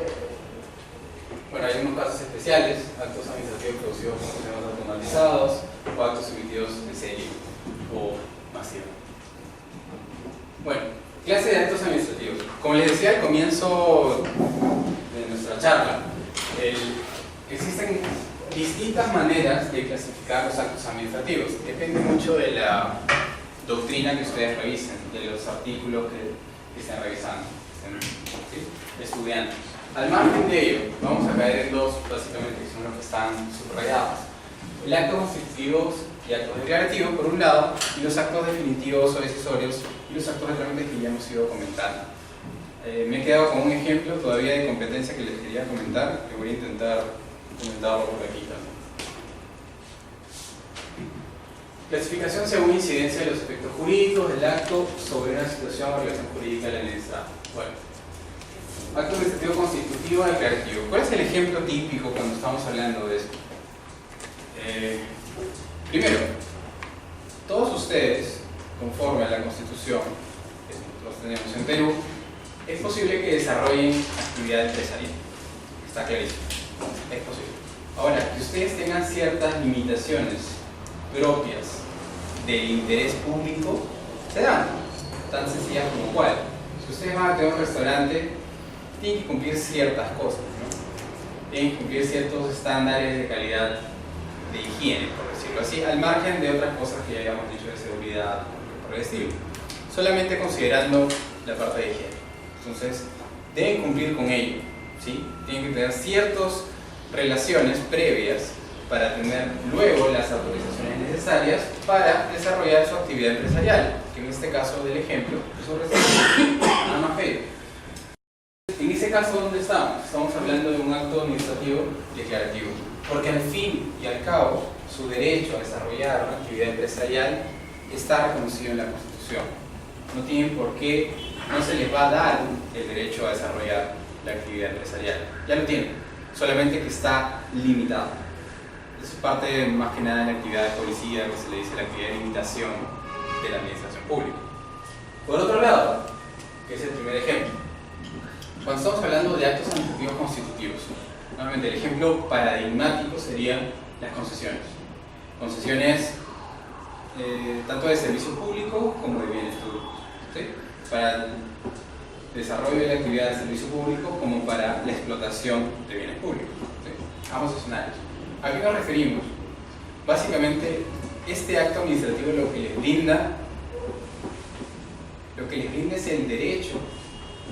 Bueno, hay unos casos especiales, actos administrativos producidos por sistemas automatizados o actos emitidos en serie o masivo. Bueno, clase de actos administrativos. Como les decía al comienzo de nuestra charla, existen distintas maneras de clasificar los actos administrativos. Depende mucho de la doctrina que ustedes revisen, de los artículos que estén revisando, ¿sí? Estudiando. Al margen de ello, vamos a caer en dos, básicamente, que son los que están subrayados. El acto constitutivo y actos declarativos, por un lado, y los actos definitivos o decisorios, y los actos de trámite que ya hemos ido comentando. Me he quedado con un ejemplo todavía de competencia que les quería comentar, que voy a intentar comentarlo por aquí también. Clasificación según incidencia de los efectos jurídicos del acto sobre una situación o relación jurídica del administrado. Bueno, acto administrativo constitutivo declarativo. ¿Cuál es el ejemplo típico cuando estamos hablando de esto? Primero, todos ustedes, conforme a la Constitución que nosotros tenemos en Perú, es posible que desarrollen actividad empresarial. Está clarísimo. Es posible. Ahora, que ustedes tengan ciertas limitaciones propias del interés público, se dan, tan sencillas como cuál. Si ustedes van a tener un restaurante, tienen que cumplir ciertas cosas, ¿no? Tienen que cumplir ciertos estándares de calidad de higiene, por decirlo así, al margen de otras cosas que ya habíamos dicho de seguridad, por el estilo. Solamente considerando la parte de higiene. Entonces, deben cumplir con ello, ¿sí? Tienen que tener ciertas relaciones previas para tener luego las autorizaciones necesarias para desarrollar su actividad empresarial, que en este caso del ejemplo es un restaurante, nada más que ello. En ese caso, ¿dónde estamos? Estamos hablando de un acto administrativo declarativo, porque al fin y al cabo su derecho a desarrollar una actividad empresarial está reconocido en la Constitución. No tienen por qué, no se les va a dar el derecho a desarrollar la actividad empresarial. Ya lo tienen, solamente que está limitado. Eso es parte más que nada de la actividad de policía, que se le dice la actividad de limitación de la administración pública. Por otro lado, que es el primer ejemplo, cuando estamos hablando de actos administrativos constitutivos, nuevamente el ejemplo paradigmático serían las concesiones. Concesiones tanto de servicio público como de bienes públicos, ¿sí? Para el desarrollo de la actividad de servicio público como para la explotación de bienes públicos, ¿sí? Ambos escenarios. ¿A qué nos referimos? Básicamente, este acto administrativo lo que les brinda es el derecho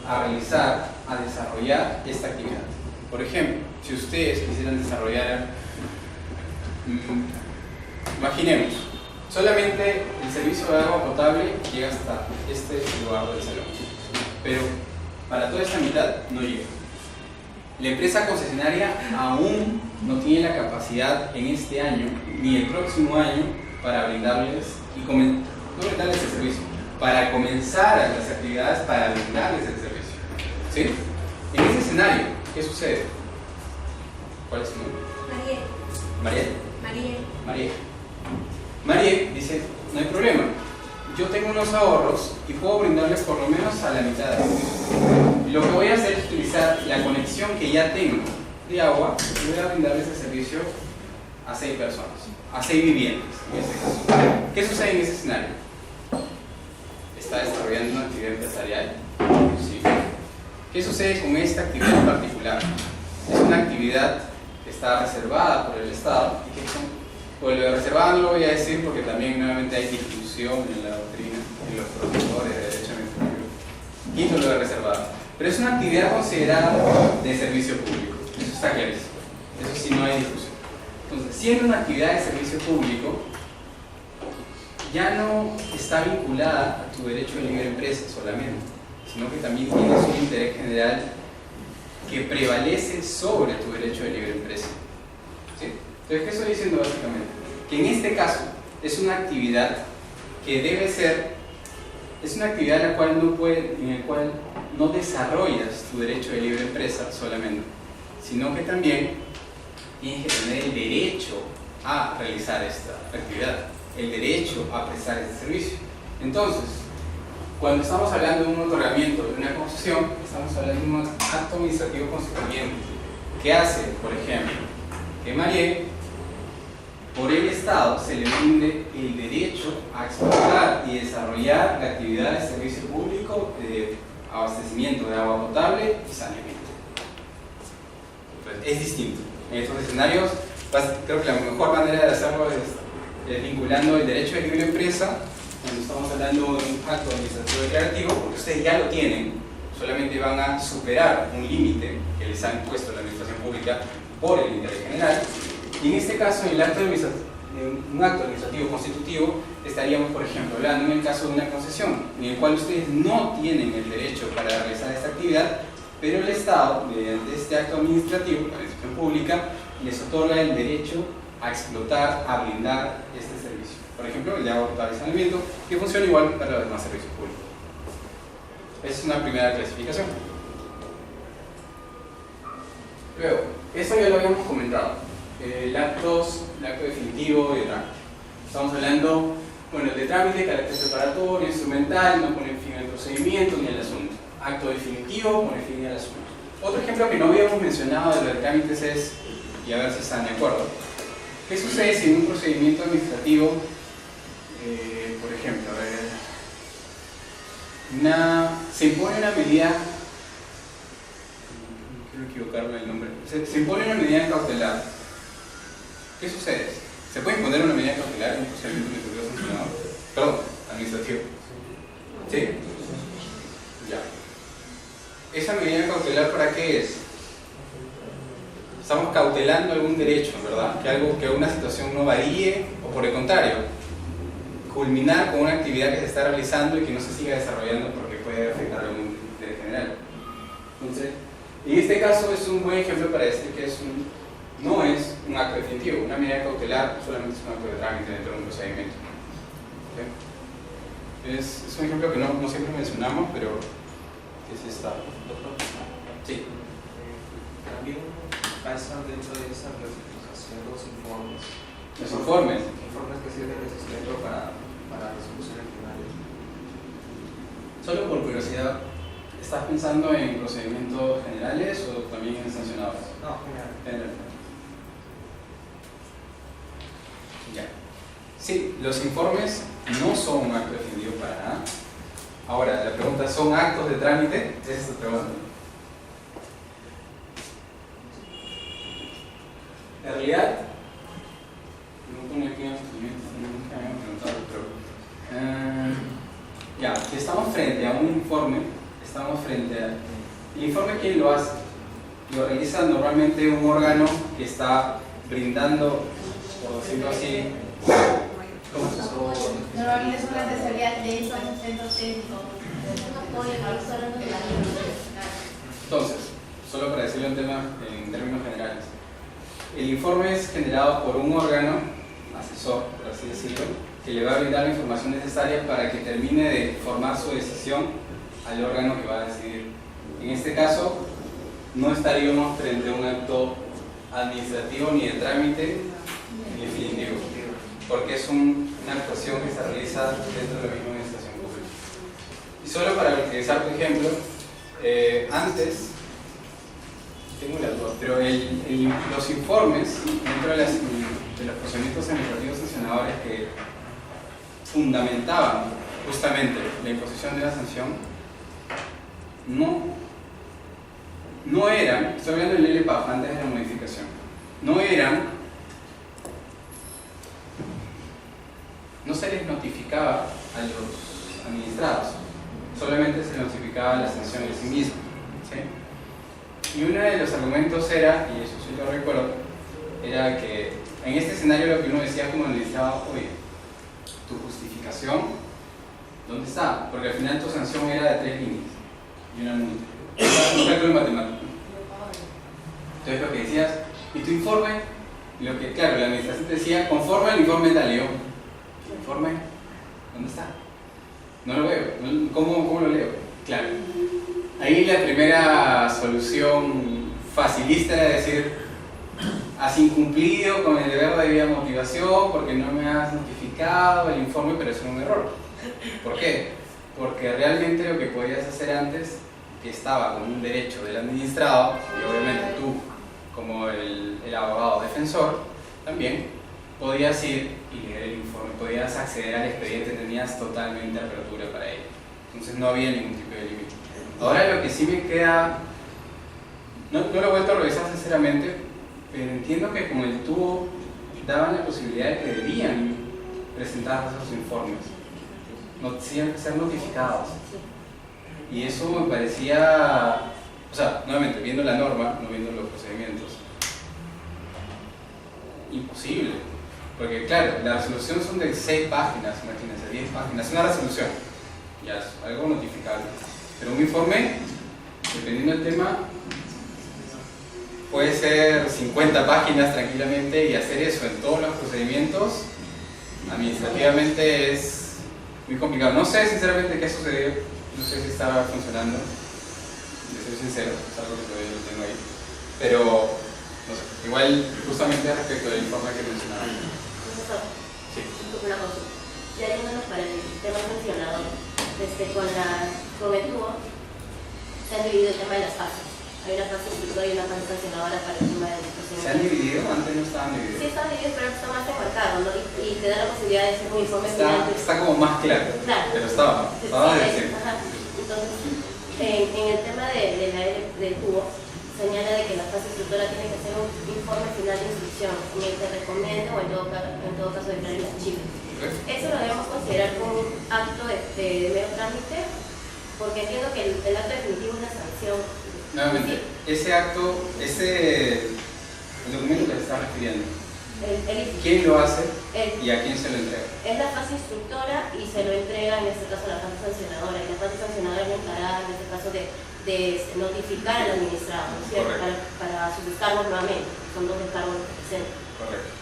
a realizar, a desarrollar esta actividad. Por ejemplo, si ustedes quisieran desarrollar, imaginemos, solamente el servicio de agua potable llega hasta este lugar del salón, pero para toda esta mitad no llega. La empresa concesionaria aún no tiene la capacidad en este año ni el próximo año para brindarles el servicio, para comenzar las actividades para brindarles el servicio, ¿sí? escenario, ¿qué sucede? ¿Cuál es su nombre? Mariel. Mariel dice, no hay problema, yo tengo unos ahorros y puedo brindarles por lo menos a la mitad de eso. Lo que voy a hacer es utilizar la conexión que ya tengo de agua y voy a brindarles el servicio a 6 personas, a 6 viviendas en este caso. ¿Qué sucede en ese escenario? ¿Está desarrollando una actividad empresarial? Sí. ¿Qué sucede con esta actividad en particular? Es una actividad que está reservada por el Estado y que pues lo de reservada no lo voy a decir porque también nuevamente hay discusión en la doctrina en los profesores de derecho administrativo. Quito lo de reservada. Pero es una actividad considerada de servicio público. Eso está clarísimo. Eso sí, no hay discusión. Entonces, siendo una actividad de servicio público, ya no está vinculada a tu derecho de libre empresa solamente, sino que también tienes un interés general que prevalece sobre tu derecho de libre empresa. ¿Sí? Entonces, ¿qué estoy diciendo básicamente? Que en este caso es una actividad que debe ser, es una actividad en la cual no desarrollas tu derecho de libre empresa solamente, sino que también tienes que tener el derecho a realizar esta actividad, el derecho a prestar este servicio. Entonces, cuando estamos hablando de un otorgamiento de una concesión, estamos hablando de un acto administrativo constituyente que hace, por ejemplo, que Mariel, por el Estado, se le brinde el derecho a explotar y desarrollar la actividad de servicio público de abastecimiento de agua potable y saneamiento. Entonces, es distinto. En estos escenarios, creo que la mejor manera de hacerlo es vinculando el derecho de libre empresa, cuando estamos hablando de un acto administrativo declarativo, porque ustedes ya lo tienen, solamente van a superar un límite que les ha impuesto la administración pública por el interés general. Y en este caso, en un acto administrativo constitutivo, estaríamos, por ejemplo, hablando en el caso de una concesión, en el cual ustedes no tienen el derecho para realizar esta actividad, pero el Estado, mediante este acto administrativo, la administración pública, les otorga el derecho a explotar, a brindar este servicio. Por ejemplo, el de agua potable y saneamiento, que funciona igual para los demás servicios públicos. Esa es una primera clasificación. Luego, esto ya lo habíamos comentado. El acto definitivo de trámite. Estamos hablando, bueno, de trámite, carácter preparatorio, instrumental, no pone fin al procedimiento ni al asunto. Acto definitivo, pone fin al asunto. Otro ejemplo que no habíamos mencionado de los trámites es, y a ver si están de acuerdo, ¿qué sucede si en un procedimiento administrativo, por ejemplo, se impone una medida, no quiero equivocarme el nombre, se impone una medida cautelar? ¿Qué sucede? ¿Se puede imponer una medida cautelar en un procedimiento administrativo sancionado? Perdón, administrativo. ¿Sí? Ya. ¿Esa medida cautelar para qué es? Estamos cautelando algún derecho, ¿verdad? Que una situación no varíe, o por el contrario, culminar con una actividad que se está realizando y que no se siga desarrollando porque puede afectar a algún interés general. Entonces, en este caso es un buen ejemplo para decir que no es un acto definitivo. Una medida cautelar solamente es un acto de trámite dentro de un procedimiento. ¿Okay? Es un ejemplo que no siempre mencionamos, pero es esta. Sí. También pasan dentro de esa clasificación los informes. Los informes. Informes que sirven de sustento para resoluciones finales. Solo por curiosidad, ¿estás pensando en procedimientos generales o también en sancionados? No, general. Ya. Sí, los informes no son un acto definitivo para nada. Ahora, la pregunta, ¿son actos de trámite? Esa es la pregunta. En realidad, no pone aquí en el procedimiento, nunca me han preguntado, pero ya, si estamos frente a un informe, ¿el informe quién lo hace? Lo realiza normalmente un órgano que está brindando, por decirlo así, ¿cómo se llama? Normalmente es una asesoría técnica, un centro técnico. Entonces, solo para decirlo en términos generales, el informe es generado por un órgano, asesor, por así decirlo, que le va a brindar la información necesaria para que termine de formar su decisión al órgano que va a decidir. En este caso, no estaríamos frente a un acto administrativo ni de trámite ni definitivo, porque es una actuación que se realiza dentro de la misma administración pública. Y solo para utilizar tu ejemplo, antes, tengo la duda, pero los informes dentro de los procedimientos administrativos sancionadores que fundamentaban justamente la imposición de la sanción, no eran, estoy hablando del LPAF antes de la modificación, no se les notificaba a los administrados, solamente se notificaba la sanción en sí misma, ¿sí? Y uno de los argumentos era, y eso sí lo recuerdo, era que en este escenario lo que uno decía como administrado, oye, tu justificación, ¿dónde está? Porque al final tu sanción era de 3 líneas y una multa. Un cálculo matemático. Entonces lo que decías, ¿y tu informe? Lo que, claro, la administración te decía, conforme al informe tal, y yo, ¿el informe? ¿Dónde está? No lo veo. ¿Cómo lo leo? Claro. Ahí la primera solución facilista era decir, has incumplido con el deber de debida motivación porque no me has notificado el informe, pero eso es un error. ¿Por qué? Porque realmente lo que podías hacer antes, que estaba como un derecho del administrado, y obviamente tú, como el abogado defensor, también podías ir y leer el informe, podías acceder al expediente, tenías totalmente apertura para ello. Entonces no había ningún tipo de límite. Ahora lo que sí me queda, no lo he vuelto a revisar sinceramente, pero entiendo que con el tubo daban la posibilidad de que debían presentar esos informes, ser notificados. Y eso me parecía, o sea, nuevamente, viendo la norma, no viendo los procedimientos, imposible. Porque claro, la resolución son de 6 páginas, imagínense, 10 páginas, una resolución, ya es algo notificable. Pero un informe, dependiendo del tema, puede ser 50 páginas tranquilamente, y hacer eso en todos los procedimientos, administrativamente es muy complicado. No sé sinceramente qué sucedió, no sé si estaba funcionando, de ser sincero, es algo que todavía no tengo ahí. Pero, no sé, igual justamente respecto del informe que mencionaba. Profesor, Sí. una consulta. Ya yéndonos para el tema sancionador, con el tubo se han dividido el tema de las fases. Hay una fase instructora y una fase sancionadora para el tema de los procedimientos. ¿Se han dividido? Antes no estaban divididos. Sí, están divididos, pero está más enmarcado, ¿no? Y te da la posibilidad de hacer un informe final. Está como más claro, pero estaba de siempre. Entonces, en el tema del tubo, señala de que la fase instructora tiene que hacer un informe final de instrucción, en el que recomienda o en todo caso declarar el archivo. Eso lo debemos considerar como un acto de mero trámite, porque entiendo que el acto definitivo es una sanción. Nuevamente, ese acto, el documento que se está refiriendo, ¿quién lo hace y a quién se lo entrega? Es la fase instructora y se lo entrega en este caso a la fase sancionadora, y la fase sancionadora es la encargada en este caso de notificar al administrado, ¿cierto? Para sus descargos nuevamente, son 2 descargos que presentan. Correcto.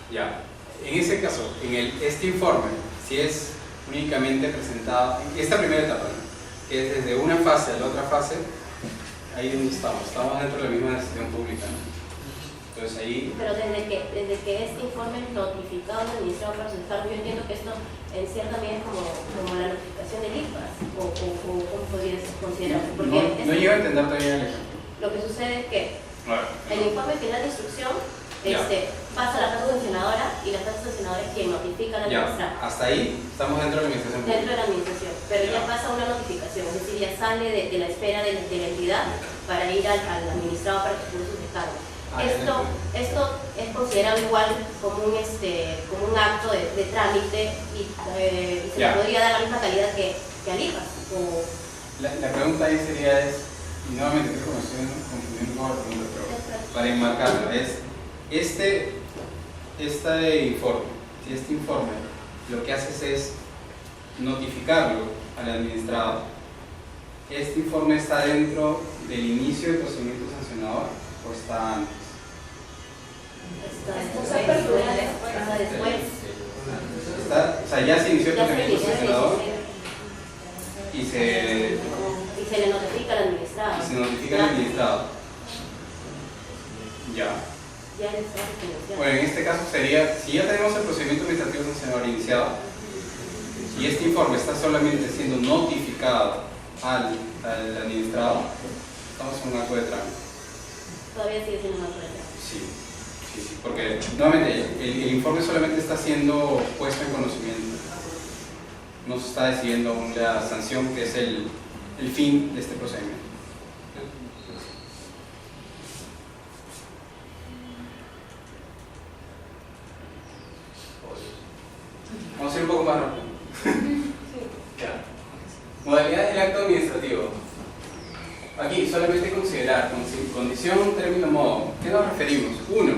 Ya, en ese caso, este informe, si es únicamente presentado, en esta primera etapa, ¿no?, que es desde una fase a la otra fase, ahí donde estamos dentro de la misma decisión pública, ¿no? Entonces ahí... Pero desde que este informe es notificado al administrado para su descargo, yo entiendo que esto en cierta medida es como la notificación del IPAS, o ¿cómo podrías considerarlo? Porque no llego a entender todavía el ejemplo. Lo que sucede es que el informe final de instrucción pasa a la fase sancionadora, y la fase sancionadora es quien notifica al administrado. Hasta ahí estamos dentro de la administración pública. Dentro de la administración, pero ya pasa una notificación, es decir, ya sale de la esfera de la entidad para ir al administrado para que cumpla sus descargos. Esto es considerado igual como un acto de trámite, y se le podría dar la misma calidad que al IPAS. La pregunta ahí sería y nuevamente creo que me estoy confundiendo con la pregunta, pero para enmarcarlo, este informe lo que haces es notificarlo al administrado. ¿Este informe está dentro del inicio del procedimiento sancionador o está antes? Está después. O sea, ya se inició el procedimiento sancionador y se le notifica al administrado. Y se notifica al administrado. ya le está financiando. Bueno, en este caso sería, si ya tenemos el procedimiento administrativo sancionador iniciado y este informe está solamente siendo notificado al administrado, estamos en un acto de trámite. Todavía sigue siendo una prueba. Sí, porque nuevamente el informe solamente está siendo puesto en conocimiento. No se está decidiendo aún la sanción, que es el fin de este procedimiento. Vamos a ir un poco más rápido. Ya. Modalidades del acto administrativo. Aquí solamente considerar condición, término, modo. ¿Qué nos referimos? Uno,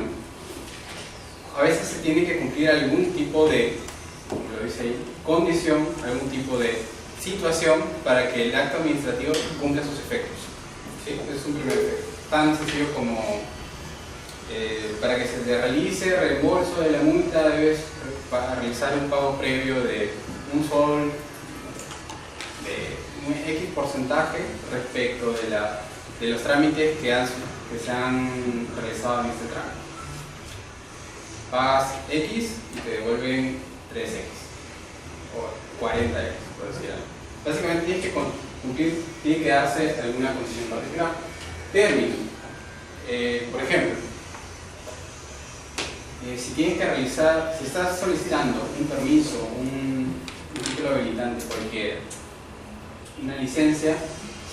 a veces se tiene que cumplir algún tipo de, como lo dice ahí, condición, algún tipo de situación para que el acto administrativo cumpla sus efectos. ¿Sí? Es un primer efecto. Tan sencillo como para que se realice reembolso de la multa debes realizar un pago previo de un sol, de un X porcentaje respecto de los trámites que se han realizado en este trámite. Pagas X y te devuelven 3X o 40X, por decir algo. Básicamente tienes que cumplir, tiene que darse alguna condición particular. Término. Por ejemplo, si tienes que realizar, si estás solicitando un permiso, un título habilitante cualquiera, una licencia,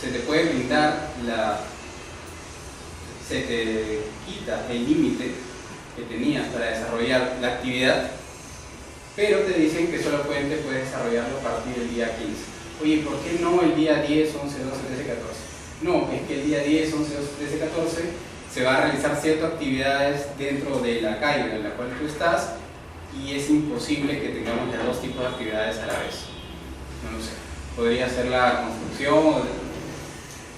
se te puede brindar se te quita el límite que tenías para desarrollar la actividad, pero te dicen que solamente puedes desarrollarlo a partir del día 15. Oye, ¿por qué no el día 10, 11, 12, 13, 14? No, es que el día 10, 11, 12, 13, 14 se va a realizar ciertas actividades dentro de la calle en la cual tú estás y es imposible que tengamos ya dos tipos de actividades a la vez. No sé, podría ser la construcción,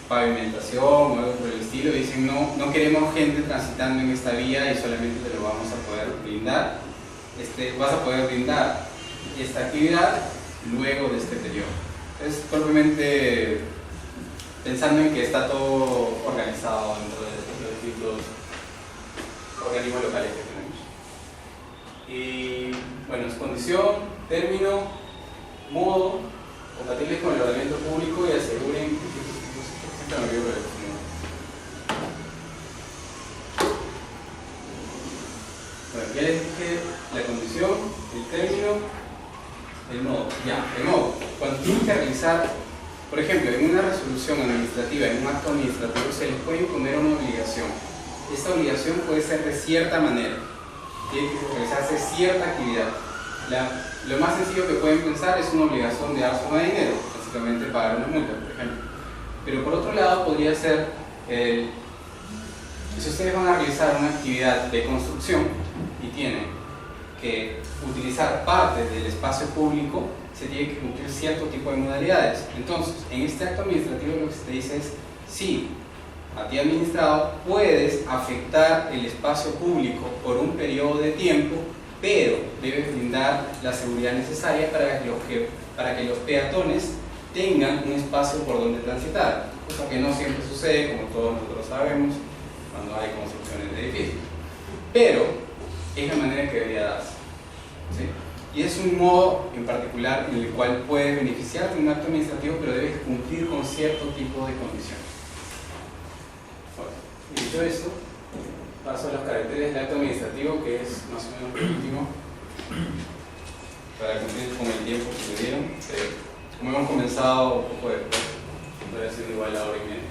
pavimentación o algo por el estilo. Dicen no queremos gente transitando en esta vía y solamente te lo vamos a poder brindar. Vas a poder brindar esta actividad luego de este periodo. Es propiamente pensando en que está todo organizado dentro de los distintos organismos locales que tenemos. Y bueno, es condición, término, modo, compatibles con el ordenamiento público y aseguren bueno, ya les dije la condición, el término, el modo. Ya, el modo. Cuando tienen que realizar, por ejemplo, en una resolución administrativa, en un acto administrativo, se les puede imponer una obligación. Esta obligación puede ser de cierta manera. Tiene que realizarse cierta actividad. Lo más sencillo que pueden pensar es una obligación de dar suma de dinero, básicamente pagar una multa, por ejemplo. Pero por otro lado podría ser, si ustedes van a realizar una actividad de construcción y tienen que utilizar parte del espacio público, se tiene que cumplir cierto tipo de modalidades. Entonces, en este acto administrativo lo que se te dice es, sí, a ti administrado puedes afectar el espacio público por un periodo de tiempo, pero debes brindar la seguridad necesaria para que los peatones tengan un espacio por donde transitar, cosa que no siempre sucede, como todos nosotros sabemos, cuando hay construcciones de edificios. Pero es la manera que debería darse. ¿Sí? Y es un modo en particular en el cual puedes beneficiarte de un acto administrativo, pero debes cumplir con cierto tipo de condiciones. Bueno, dicho esto, paso a los caracteres del acto administrativo, que es más o menos el último, para cumplir con el tiempo que me dieron. Como hemos comenzado un poco después, voy a ser igual a hora y media.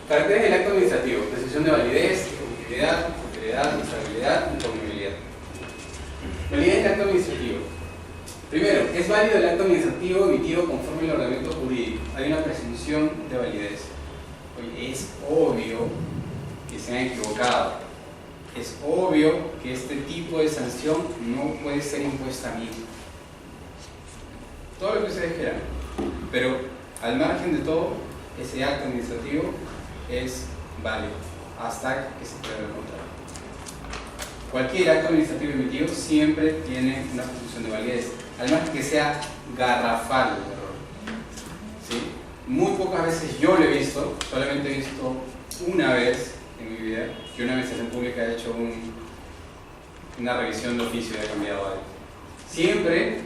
Caracteres del acto administrativo: presunción de validez, objetividad, integridad, estabilidad y comunicabilidad. Validez del acto administrativo. Primero, ¿es válido el acto administrativo emitido conforme al ordenamiento jurídico? Hay una presunción de validez. Oye, es obvio que se han equivocado. Es obvio que este tipo de sanción no puede ser impuesta a mí. Todo lo que ustedes quieran. Pero al margen de todo, ese acto administrativo es válido hasta que se pruebe el contrario. Cualquier acto administrativo emitido siempre tiene una presunción de validez, al margen que sea garrafal el error. ¿Sí? Muy pocas veces yo lo he visto, solamente he visto una vez en mi vida que una administración pública ha hecho una revisión de oficio y ha cambiado algo. Siempre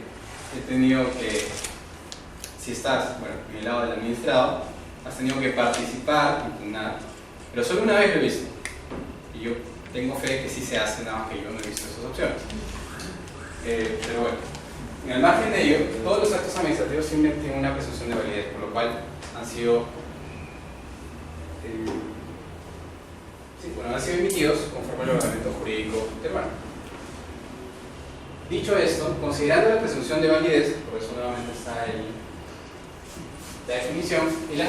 he tenido que, si estás en el lado del administrado, has tenido que participar, impugnar, pero solo una vez lo he visto. Y yo tengo fe que sí se hace, nada más que yo no he visto esas opciones. Pero bueno, en el margen de ello, todos los actos administrativos siempre tienen una presunción de validez, por lo cual han sido han sido emitidos conforme al ordenamiento jurídico peruano. Dicho esto, considerando la presunción de validez, por eso nuevamente está ahí la definición, la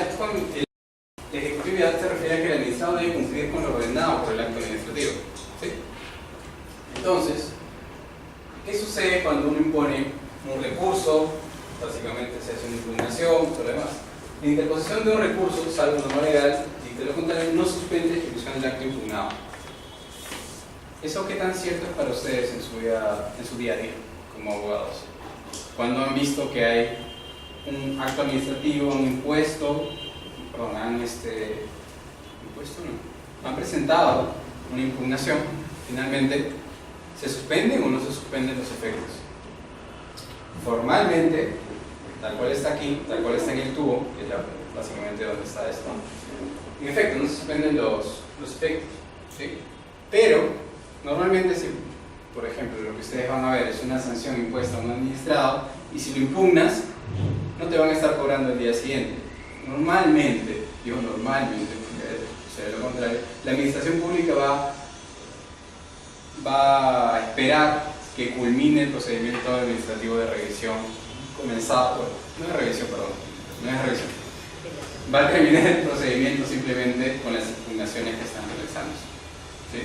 ejecutividad se refiere a que el administrado debe cumplir con lo ordenado por el acto administrativo. ¿Sí? Entonces, ¿qué sucede cuando uno impone un recurso? Básicamente se hace una impugnación, todo lo demás. La interposición de un recurso, salvo norma legal, y de lo contrario, no suspende la ejecución del acto impugnado. ¿Eso qué tan cierto es para ustedes en su día a día como abogados? Cuando han visto que hay un acto administrativo, un impuesto, perdón, han presentado una impugnación, finalmente, ¿se suspenden o no se suspenden los efectos? Formalmente, tal cual está aquí, tal cual está en el tubo, que es básicamente donde está esto, en efecto, no se suspenden los efectos, ¿sí? Pero, normalmente, si, por ejemplo, lo que ustedes van a ver es una sanción impuesta a un administrado, y si lo impugnas, no te van a estar cobrando el día siguiente. Normalmente, digo normalmente, porque lo contrario, la administración pública va a esperar que culmine el procedimiento administrativo de revisión comenzado, no es revisión, va a terminar el procedimiento simplemente con las impugnaciones que están realizando. ¿Sí?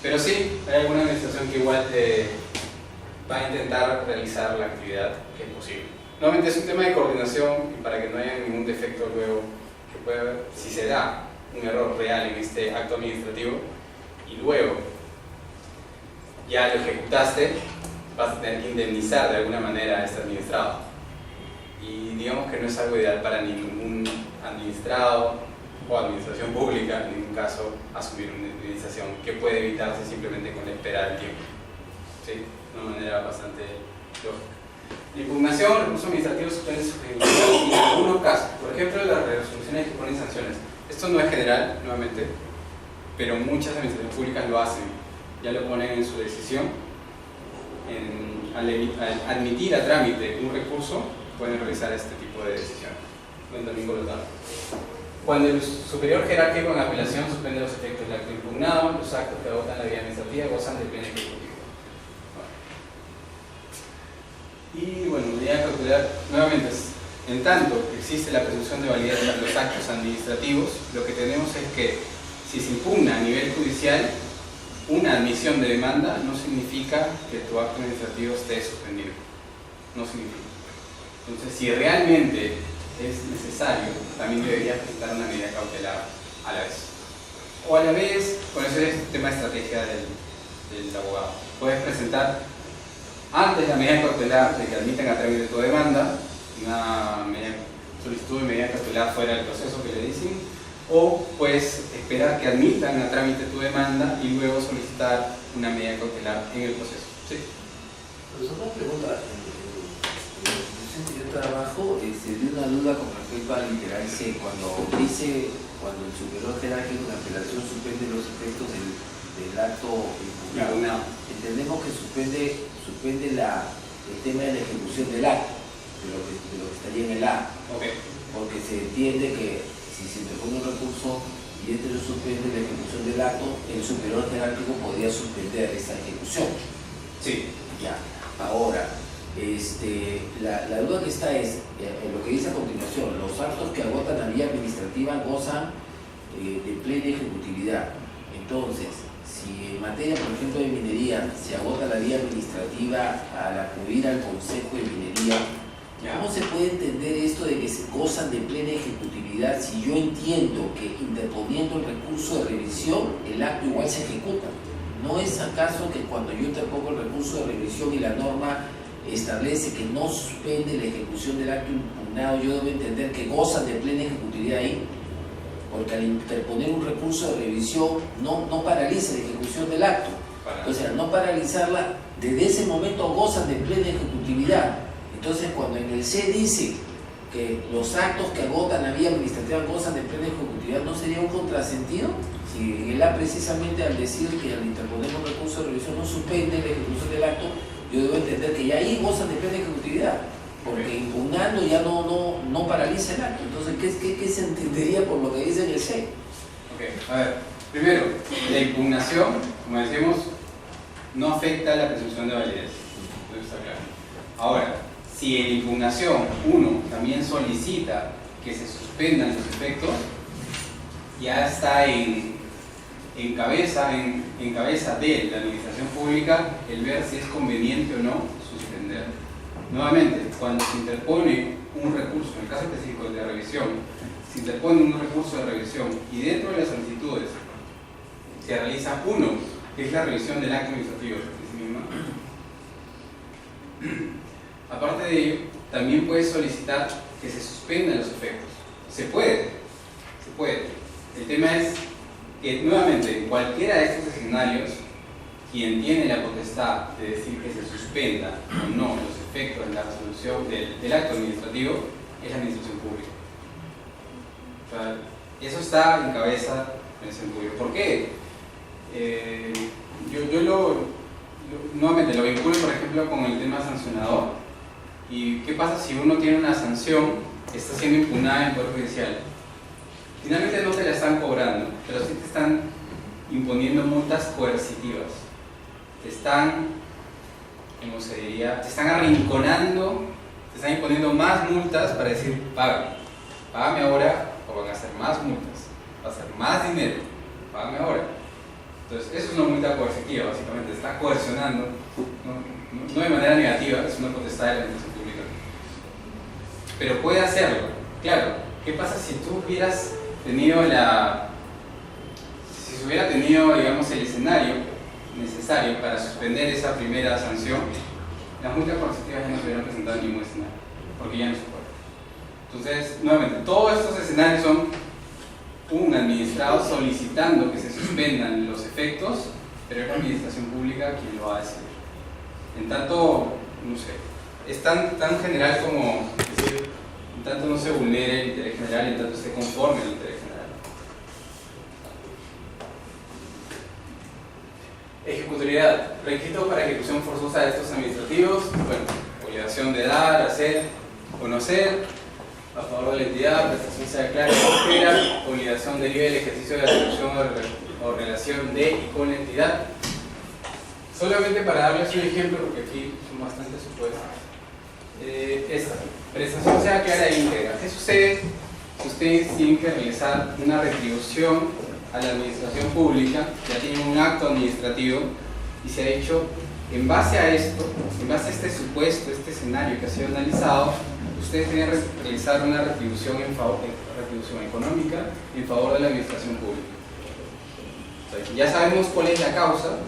Pero sí, hay alguna administración que igual va a intentar realizar la actividad que es posible. Nuevamente es un tema de coordinación y para que no haya ningún defecto luego que pueda haber, si se da un error real en este acto administrativo y luego ya lo ejecutaste, vas a tener que indemnizar de alguna manera a este administrado. Y digamos que no es algo ideal para ningún administrado o administración pública, en ningún caso, asumir una indemnización que puede evitarse simplemente con esperar el tiempo. ¿Sí? De una manera bastante lógica. La impugnación, recursos administrativos suspenden su ejecución en algunos casos. Por ejemplo, las resoluciones que ponen sanciones. Esto no es general, nuevamente, pero muchas administraciones públicas lo hacen. Ya lo ponen en su decisión. Al admitir a trámite un recurso, pueden realizar este tipo de decisiones. Pueden también colocarlo. Cuando el superior jerárquico en apelación suspende los efectos del acto impugnado, los actos que agotan la vía administrativa gozan de pleno ejecutivo. Y bueno, medida cautelar, nuevamente, en tanto que existe la presunción de validez para los actos administrativos, lo que tenemos es que si se impugna a nivel judicial, una admisión de demanda no significa que tu acto administrativo esté suspendido. No significa. Entonces, si realmente es necesario, también debería presentar una medida cautelar a la vez. O a la vez, con ese es el tema de estrategia del abogado. Puedes presentar antes la medida cautelar de que admitan a trámite tu demanda, una solicitud de medida cautelar fuera del proceso que le dicen, o puedes esperar que admitan a trámite tu demanda y luego solicitar una medida cautelar en el proceso. ¿Sí? Pues una pregunta. Yo trabajo de una duda con respecto al literal C, cuando el superior jerárquico de apelación suspende los efectos del acto impugnado. Entendemos que suspende el tema de la ejecución del acto, de lo que estaría en el acto. Okay. Porque se entiende que si se interpone un recurso y este lo suspende la ejecución del acto, el superior jerárquico podría suspender esa ejecución. Sí. Ya. Ahora, la duda que está es, en lo que dice a continuación, los actos que agotan la vía administrativa gozan de plena ejecutividad. Entonces, si en materia, por ejemplo, de minería, se agota la vía administrativa al acudir al Consejo de Minería, ¿cómo se puede entender esto de que se gozan de plena ejecutividad si yo entiendo que interponiendo el recurso de revisión, el acto igual se ejecuta? ¿No es acaso que cuando yo interpongo el recurso de revisión y la norma establece que no suspende la ejecución del acto impugnado, yo debo entender que gozan de plena ejecutividad ahí? porque al interponer un recurso de revisión no paraliza la ejecución del acto. Entonces, al no paralizarla, desde ese momento gozan de plena ejecutividad. Entonces, cuando en el C dice que los actos que agotan la vía administrativa gozan de plena ejecutividad, ¿no sería un contrasentido? Si en el A precisamente al decir que al interponer un recurso de revisión no suspende la ejecución del acto, yo debo entender que ya ahí gozan de plena ejecutividad, porque impugnando ya no paraliza el acto. Entonces, ¿qué se entendería por lo que dice en el C? Ok, a ver, primero, la impugnación, como decimos, no afecta a la presunción de validez. Eso está claro. Ahora, si en impugnación uno también solicita que se suspendan los efectos, ya está en cabeza de la administración pública el ver si es conveniente o no suspender. Nuevamente, cuando se interpone un recurso, en el caso específico de revisión, se interpone un recurso de revisión y dentro de las solicitudes se realiza uno, que es la revisión del acto administrativo en sí misma. Aparte de ello, también puede solicitar que se suspendan los efectos. Se puede. El tema es que, nuevamente, en cualquiera de estos escenarios, quien tiene la potestad de decir que se suspenda o no los efectos de la resolución del acto administrativo es la administración pública. O sea, eso está en cabeza de la administración pública. ¿Por qué? Nuevamente lo vinculo, por ejemplo, con el tema sancionador. ¿Y qué pasa si uno tiene una sanción que está siendo impugnada en el Poder Judicial? Finalmente no te la están cobrando, pero sí te están imponiendo multas coercitivas. Te están, ¿cómo se diría? Te están arrinconando, te están imponiendo más multas para decir, págame ahora o van a ser más multas, va a ser más dinero, págame ahora. Entonces, eso es una multa coercitiva, básicamente, te está coercionando, no de manera negativa, es una potestad de la administración pública. Pero puede hacerlo, claro. ¿Qué pasa si tú hubieras tenido si se hubiera tenido, digamos, el escenario necesario para suspender esa primera sanción? Las multas coercitivas ya no se hubieran presentado en ningún escenario, porque ya no se puede. Entonces, nuevamente, todos estos escenarios son un administrado solicitando que se suspendan los efectos, pero es la administración pública quien lo va a decidir. En tanto, no sé, es tan general como decir, en tanto no se vulnere el interés general, en tanto esté conforme al interés general. Ejecutoriedad. Requisito para ejecución forzosa de estos administrativos. Bueno, obligación de dar, hacer, conocer, a favor de la entidad, prestación sea clara y sincera, obligación deriva del ejercicio de la atribución o relación de y con la entidad. Solamente para darles un ejemplo, porque aquí son bastantes supuestos. Esta prestación sea clara e íntegra. ¿Qué sucede si ustedes tienen que realizar una retribución a la administración pública? Ya tienen un acto administrativo y se ha hecho en base a esto, en base a este supuesto, este escenario que ha sido analizado, ustedes tienen que realizar una retribución económica en favor de la administración pública. O sea, ya sabemos cuál es la causa,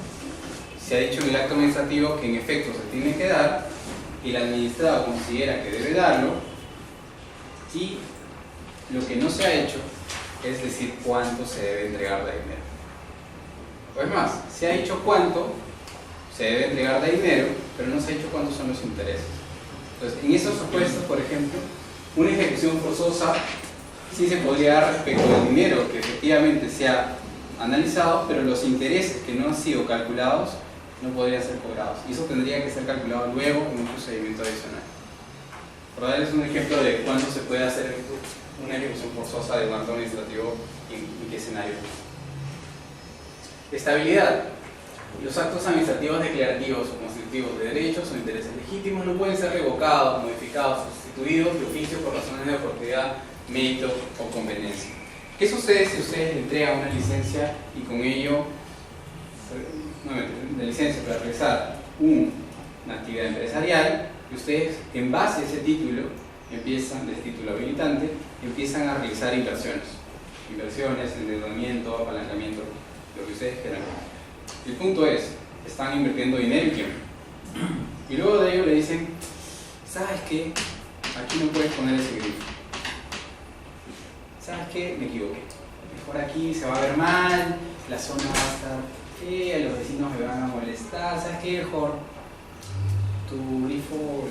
se ha dicho en el acto administrativo que en efecto se tiene que dar, y el administrado considera que debe darlo, y lo que no se ha hecho es decir cuánto se debe entregar de dinero. Pues más, se ha dicho cuánto se debe entregar de dinero, pero no se ha dicho cuántos son los intereses. Entonces, en esos supuestos, por ejemplo, una ejecución forzosa sí se podría dar respecto del dinero que efectivamente se ha analizado, pero los intereses que no han sido calculados no podrían ser cobrados. Y eso tendría que ser calculado luego en un procedimiento adicional. Por darles un ejemplo de cuándo se puede hacer una ejecución forzosa de un acto administrativo y en qué escenario. Estabilidad. Los actos administrativos declarativos o constitutivos de derechos o intereses legítimos no pueden ser revocados, modificados o sustituidos de oficio por razones de oportunidad, mérito o conveniencia. ¿Qué sucede si ustedes le entregan una licencia y con ello, una licencia para realizar una actividad empresarial, y ustedes en base a ese título empiezan, del título habilitante, empiezan a realizar inversiones, endeudamiento, apalancamiento, lo que ustedes quieran? El punto es, están invirtiendo dinero y tiempo. Y luego de ello le dicen, ¿sabes qué? Aquí no puedes poner ese grifo. ¿Sabes qué? Me equivoqué. mejor aquí se va a ver mal, la zona va a estar fea, los vecinos me van a molestar, ¿sabes qué? Mejor tu grifo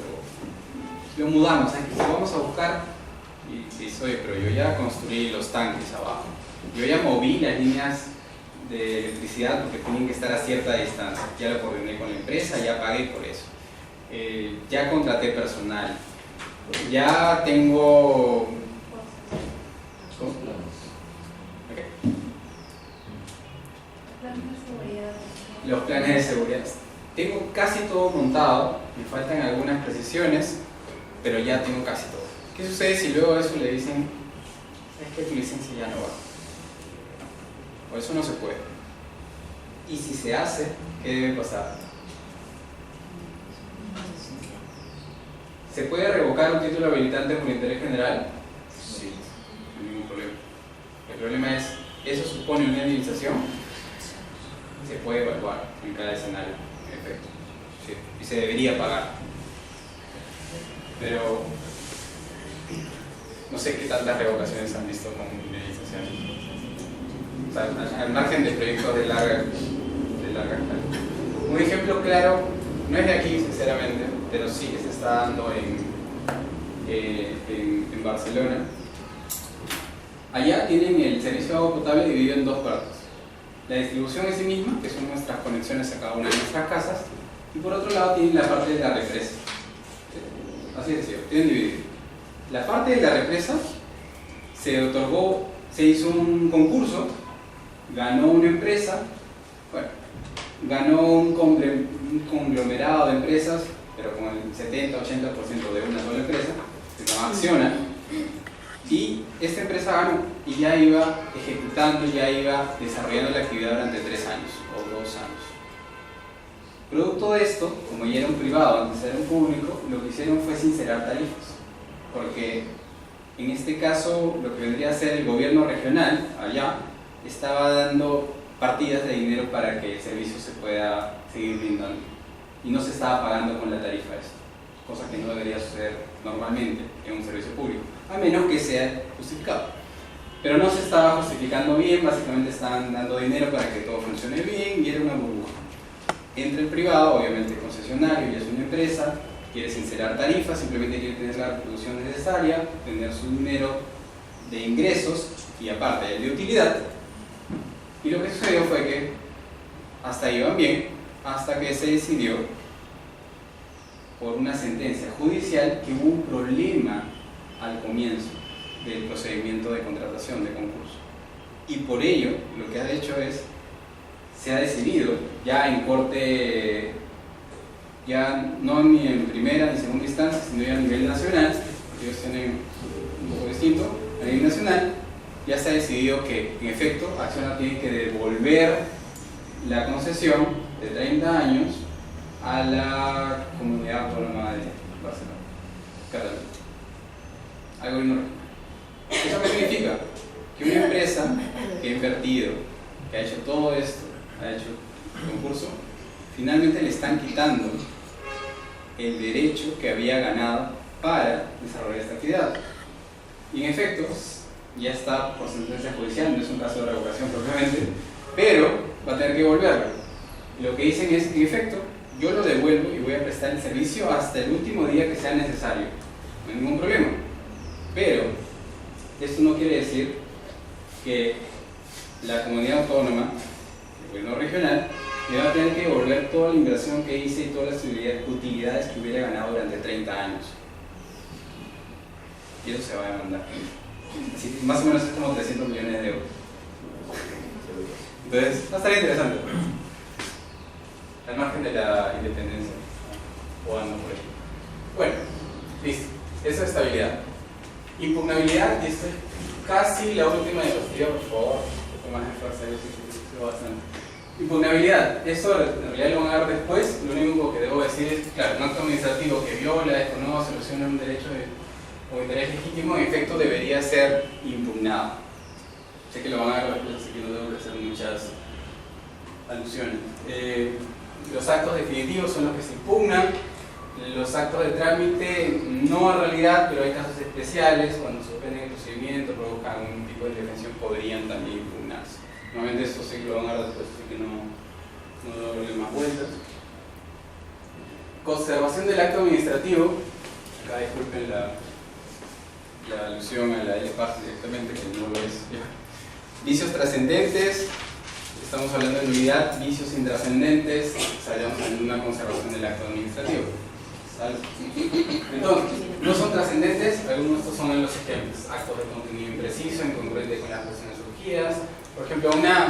lo mudamos, ¿sabes qué? Vamos a buscar, y sí, pero yo ya construí los tanques abajo, yo ya moví las líneas de electricidad porque tienen que estar a cierta distancia, ya lo coordiné con la empresa, ya pagué por eso, ya contraté personal, ya tengo... Los planes de seguridad. Tengo casi todo montado, me faltan algunas precisiones, pero ya tengo casi todo. ¿Qué sucede si luego de eso le dicen, es que tu licencia ya no va? O eso no se puede. Y si se hace, ¿qué debe pasar? ¿Se puede revocar un título habilitante por interés general? Sí, no hay ningún problema. El problema es, ¿eso supone una indemnización? Se puede evaluar en cada escenario, en efecto. Sí, y se debería pagar. Pero no sé qué tantas revocaciones han visto con indemnización. O sea, al margen de proyectos de larga escala. Un ejemplo claro, no es de aquí sinceramente, pero sí que se está dando en Barcelona. Allá tienen el servicio de agua potable dividido en dos partes. La distribución en sí misma, que son nuestras conexiones a cada una de nuestras casas, y por otro lado tienen la parte de la represa. Así de sencillo, tienen dividido. La parte de la represa se hizo un concurso, ganó una empresa, bueno, ganó un conglomerado de empresas, pero con el 70-80% de una sola empresa, que se llama Acciona, y esta empresa ganó y ya iba ejecutando, ya iba desarrollando la actividad durante 3 años o 2 años. Producto de esto, como ya era un privado antes era un público, lo que hicieron fue sincerar tarifas, porque en este caso lo que vendría a ser el gobierno regional allá estaba dando partidas de dinero para que el servicio se pueda seguir brindando y no se estaba pagando con la tarifa esto, cosa que no debería suceder normalmente en un servicio público, a menos que sea justificado. Pero no se estaba justificando bien, básicamente estaban dando dinero para que todo funcione bien y era una burbuja. Entra el privado, obviamente el concesionario, ya es una empresa, quiere sincerar tarifas, simplemente quiere tener la reproducción necesaria, tener su dinero de ingresos y aparte el de utilidad. Y lo que sucedió fue que hasta ahí iban bien, hasta que se decidió por una sentencia judicial que hubo un problema al comienzo del procedimiento de contratación de concurso. Y por ello, lo que ha hecho es, se ha decidido ya en corte, ya no ni en primera ni segunda instancia, sino ya a nivel nacional, porque ellos tienen un poco distinto, a nivel nacional, ya se ha decidido que, en efecto, Acciona tiene que devolver la concesión de 30 años a la Comunidad Autónoma de Barcelona, Cataluña. Algo incorrecto. ¿Eso qué significa? Que una empresa que ha invertido, que ha hecho todo esto, ha hecho el concurso, finalmente le están quitando el derecho que había ganado para desarrollar esta actividad. Y en efecto, ya está por sentencia judicial, no es un caso de revocación propiamente, pero va a tener que devolverlo. Lo que dicen es, en efecto, yo lo devuelvo y voy a prestar el servicio hasta el último día que sea necesario. No hay ningún problema. Pero esto no quiere decir que la comunidad autónoma, el gobierno regional, le va a tener que devolver toda la inversión que hice y todas las utilidades que hubiera ganado durante 30 años. Y eso se va a demandar. Así, más o menos es como 300 millones de euros. Entonces, va a estar interesante. Al margen de la independencia. O ando por ahí. Bueno, listo. Eso es estabilidad. Impugnabilidad, y esto es casi la última diapositiva, por favor. Un poco más de fuerza, yo sí bastante. Impugnabilidad, eso en realidad lo van a ver después. Lo único que debo decir es, claro, un acto administrativo que viola, desconoce, soluciona un derecho o interés legítimo, en efecto debería ser impugnado. Sé que lo van a ver después, así que no debo hacer muchas alusiones. Los actos definitivos son los que se impugnan. Los actos de trámite, no en realidad, pero hay casos especiales cuando suspenden el procedimiento, provocan un tipo de indefensión podrían también impugnarse. Normalmente esto sí lo van a dar después, así que no doy más vueltas. Conservación del acto administrativo. Acá disculpen la alusión a la LPAC directamente, que no lo es. Vicios trascendentes, estamos hablando de nulidad. Vicios intrascendentes, estaríamos en una conservación del acto administrativo. ¿Sale? Entonces, no son trascendentes, algunos de estos son los ejemplos: actos de contenido impreciso, incongruente con las cuestiones surgidas. Por ejemplo, una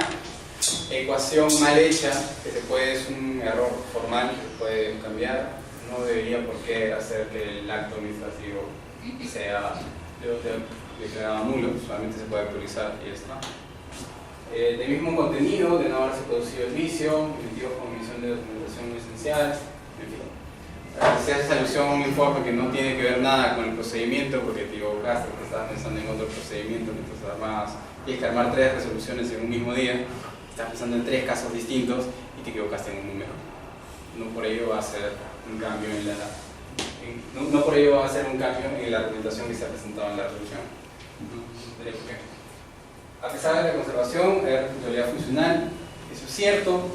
ecuación mal hecha, es un error formal que puede cambiar, no debería por qué hacer que el acto administrativo sea declarado nulo, solamente se puede actualizar y ya está. Del mismo contenido, de no haberse producido el vicio, emitidos con omisión de documentación no esencial, en fin. Se hace alusión a un informe que no tiene que ver nada con el procedimiento porque te equivocaste, porque estabas pensando en otro procedimiento, que tienes que armar 3 resoluciones en un mismo día, estás pensando en 3 casos distintos y te equivocaste en un número. No por ello va a ser un cambio no por ello va a ser un cambio en la argumentación que se ha presentado en la resolución. A pesar de la conservación, hay responsabilidad funcional, eso es cierto.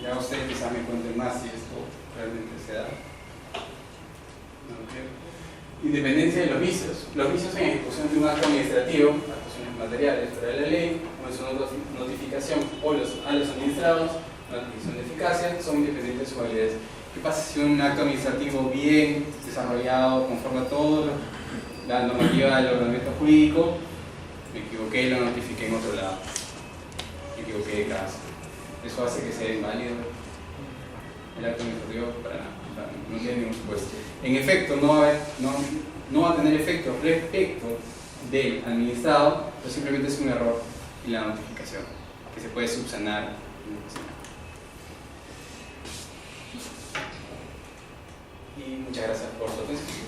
Ya ustedes quizás me cuenten más si esto realmente se da. Independencia de los vicios. Los vicios en ejecución de un acto administrativo, actuaciones materiales fuera de la ley, como su notificación a los administrados, notificación de eficacia, son independientes de su validez. ¿Qué pasa si un acto administrativo bien desarrollado, conforme a todo la normativa del ordenamiento jurídico, me equivoqué y lo notifiqué en otro lado? Me equivoqué de caso. Eso hace que sea inválido el acto administrativo para nada. No tiene ningún supuesto. En efecto, no va a tener efecto respecto del administrado, pero simplemente es un error en la notificación que se puede subsanar. Y muchas gracias por su atención.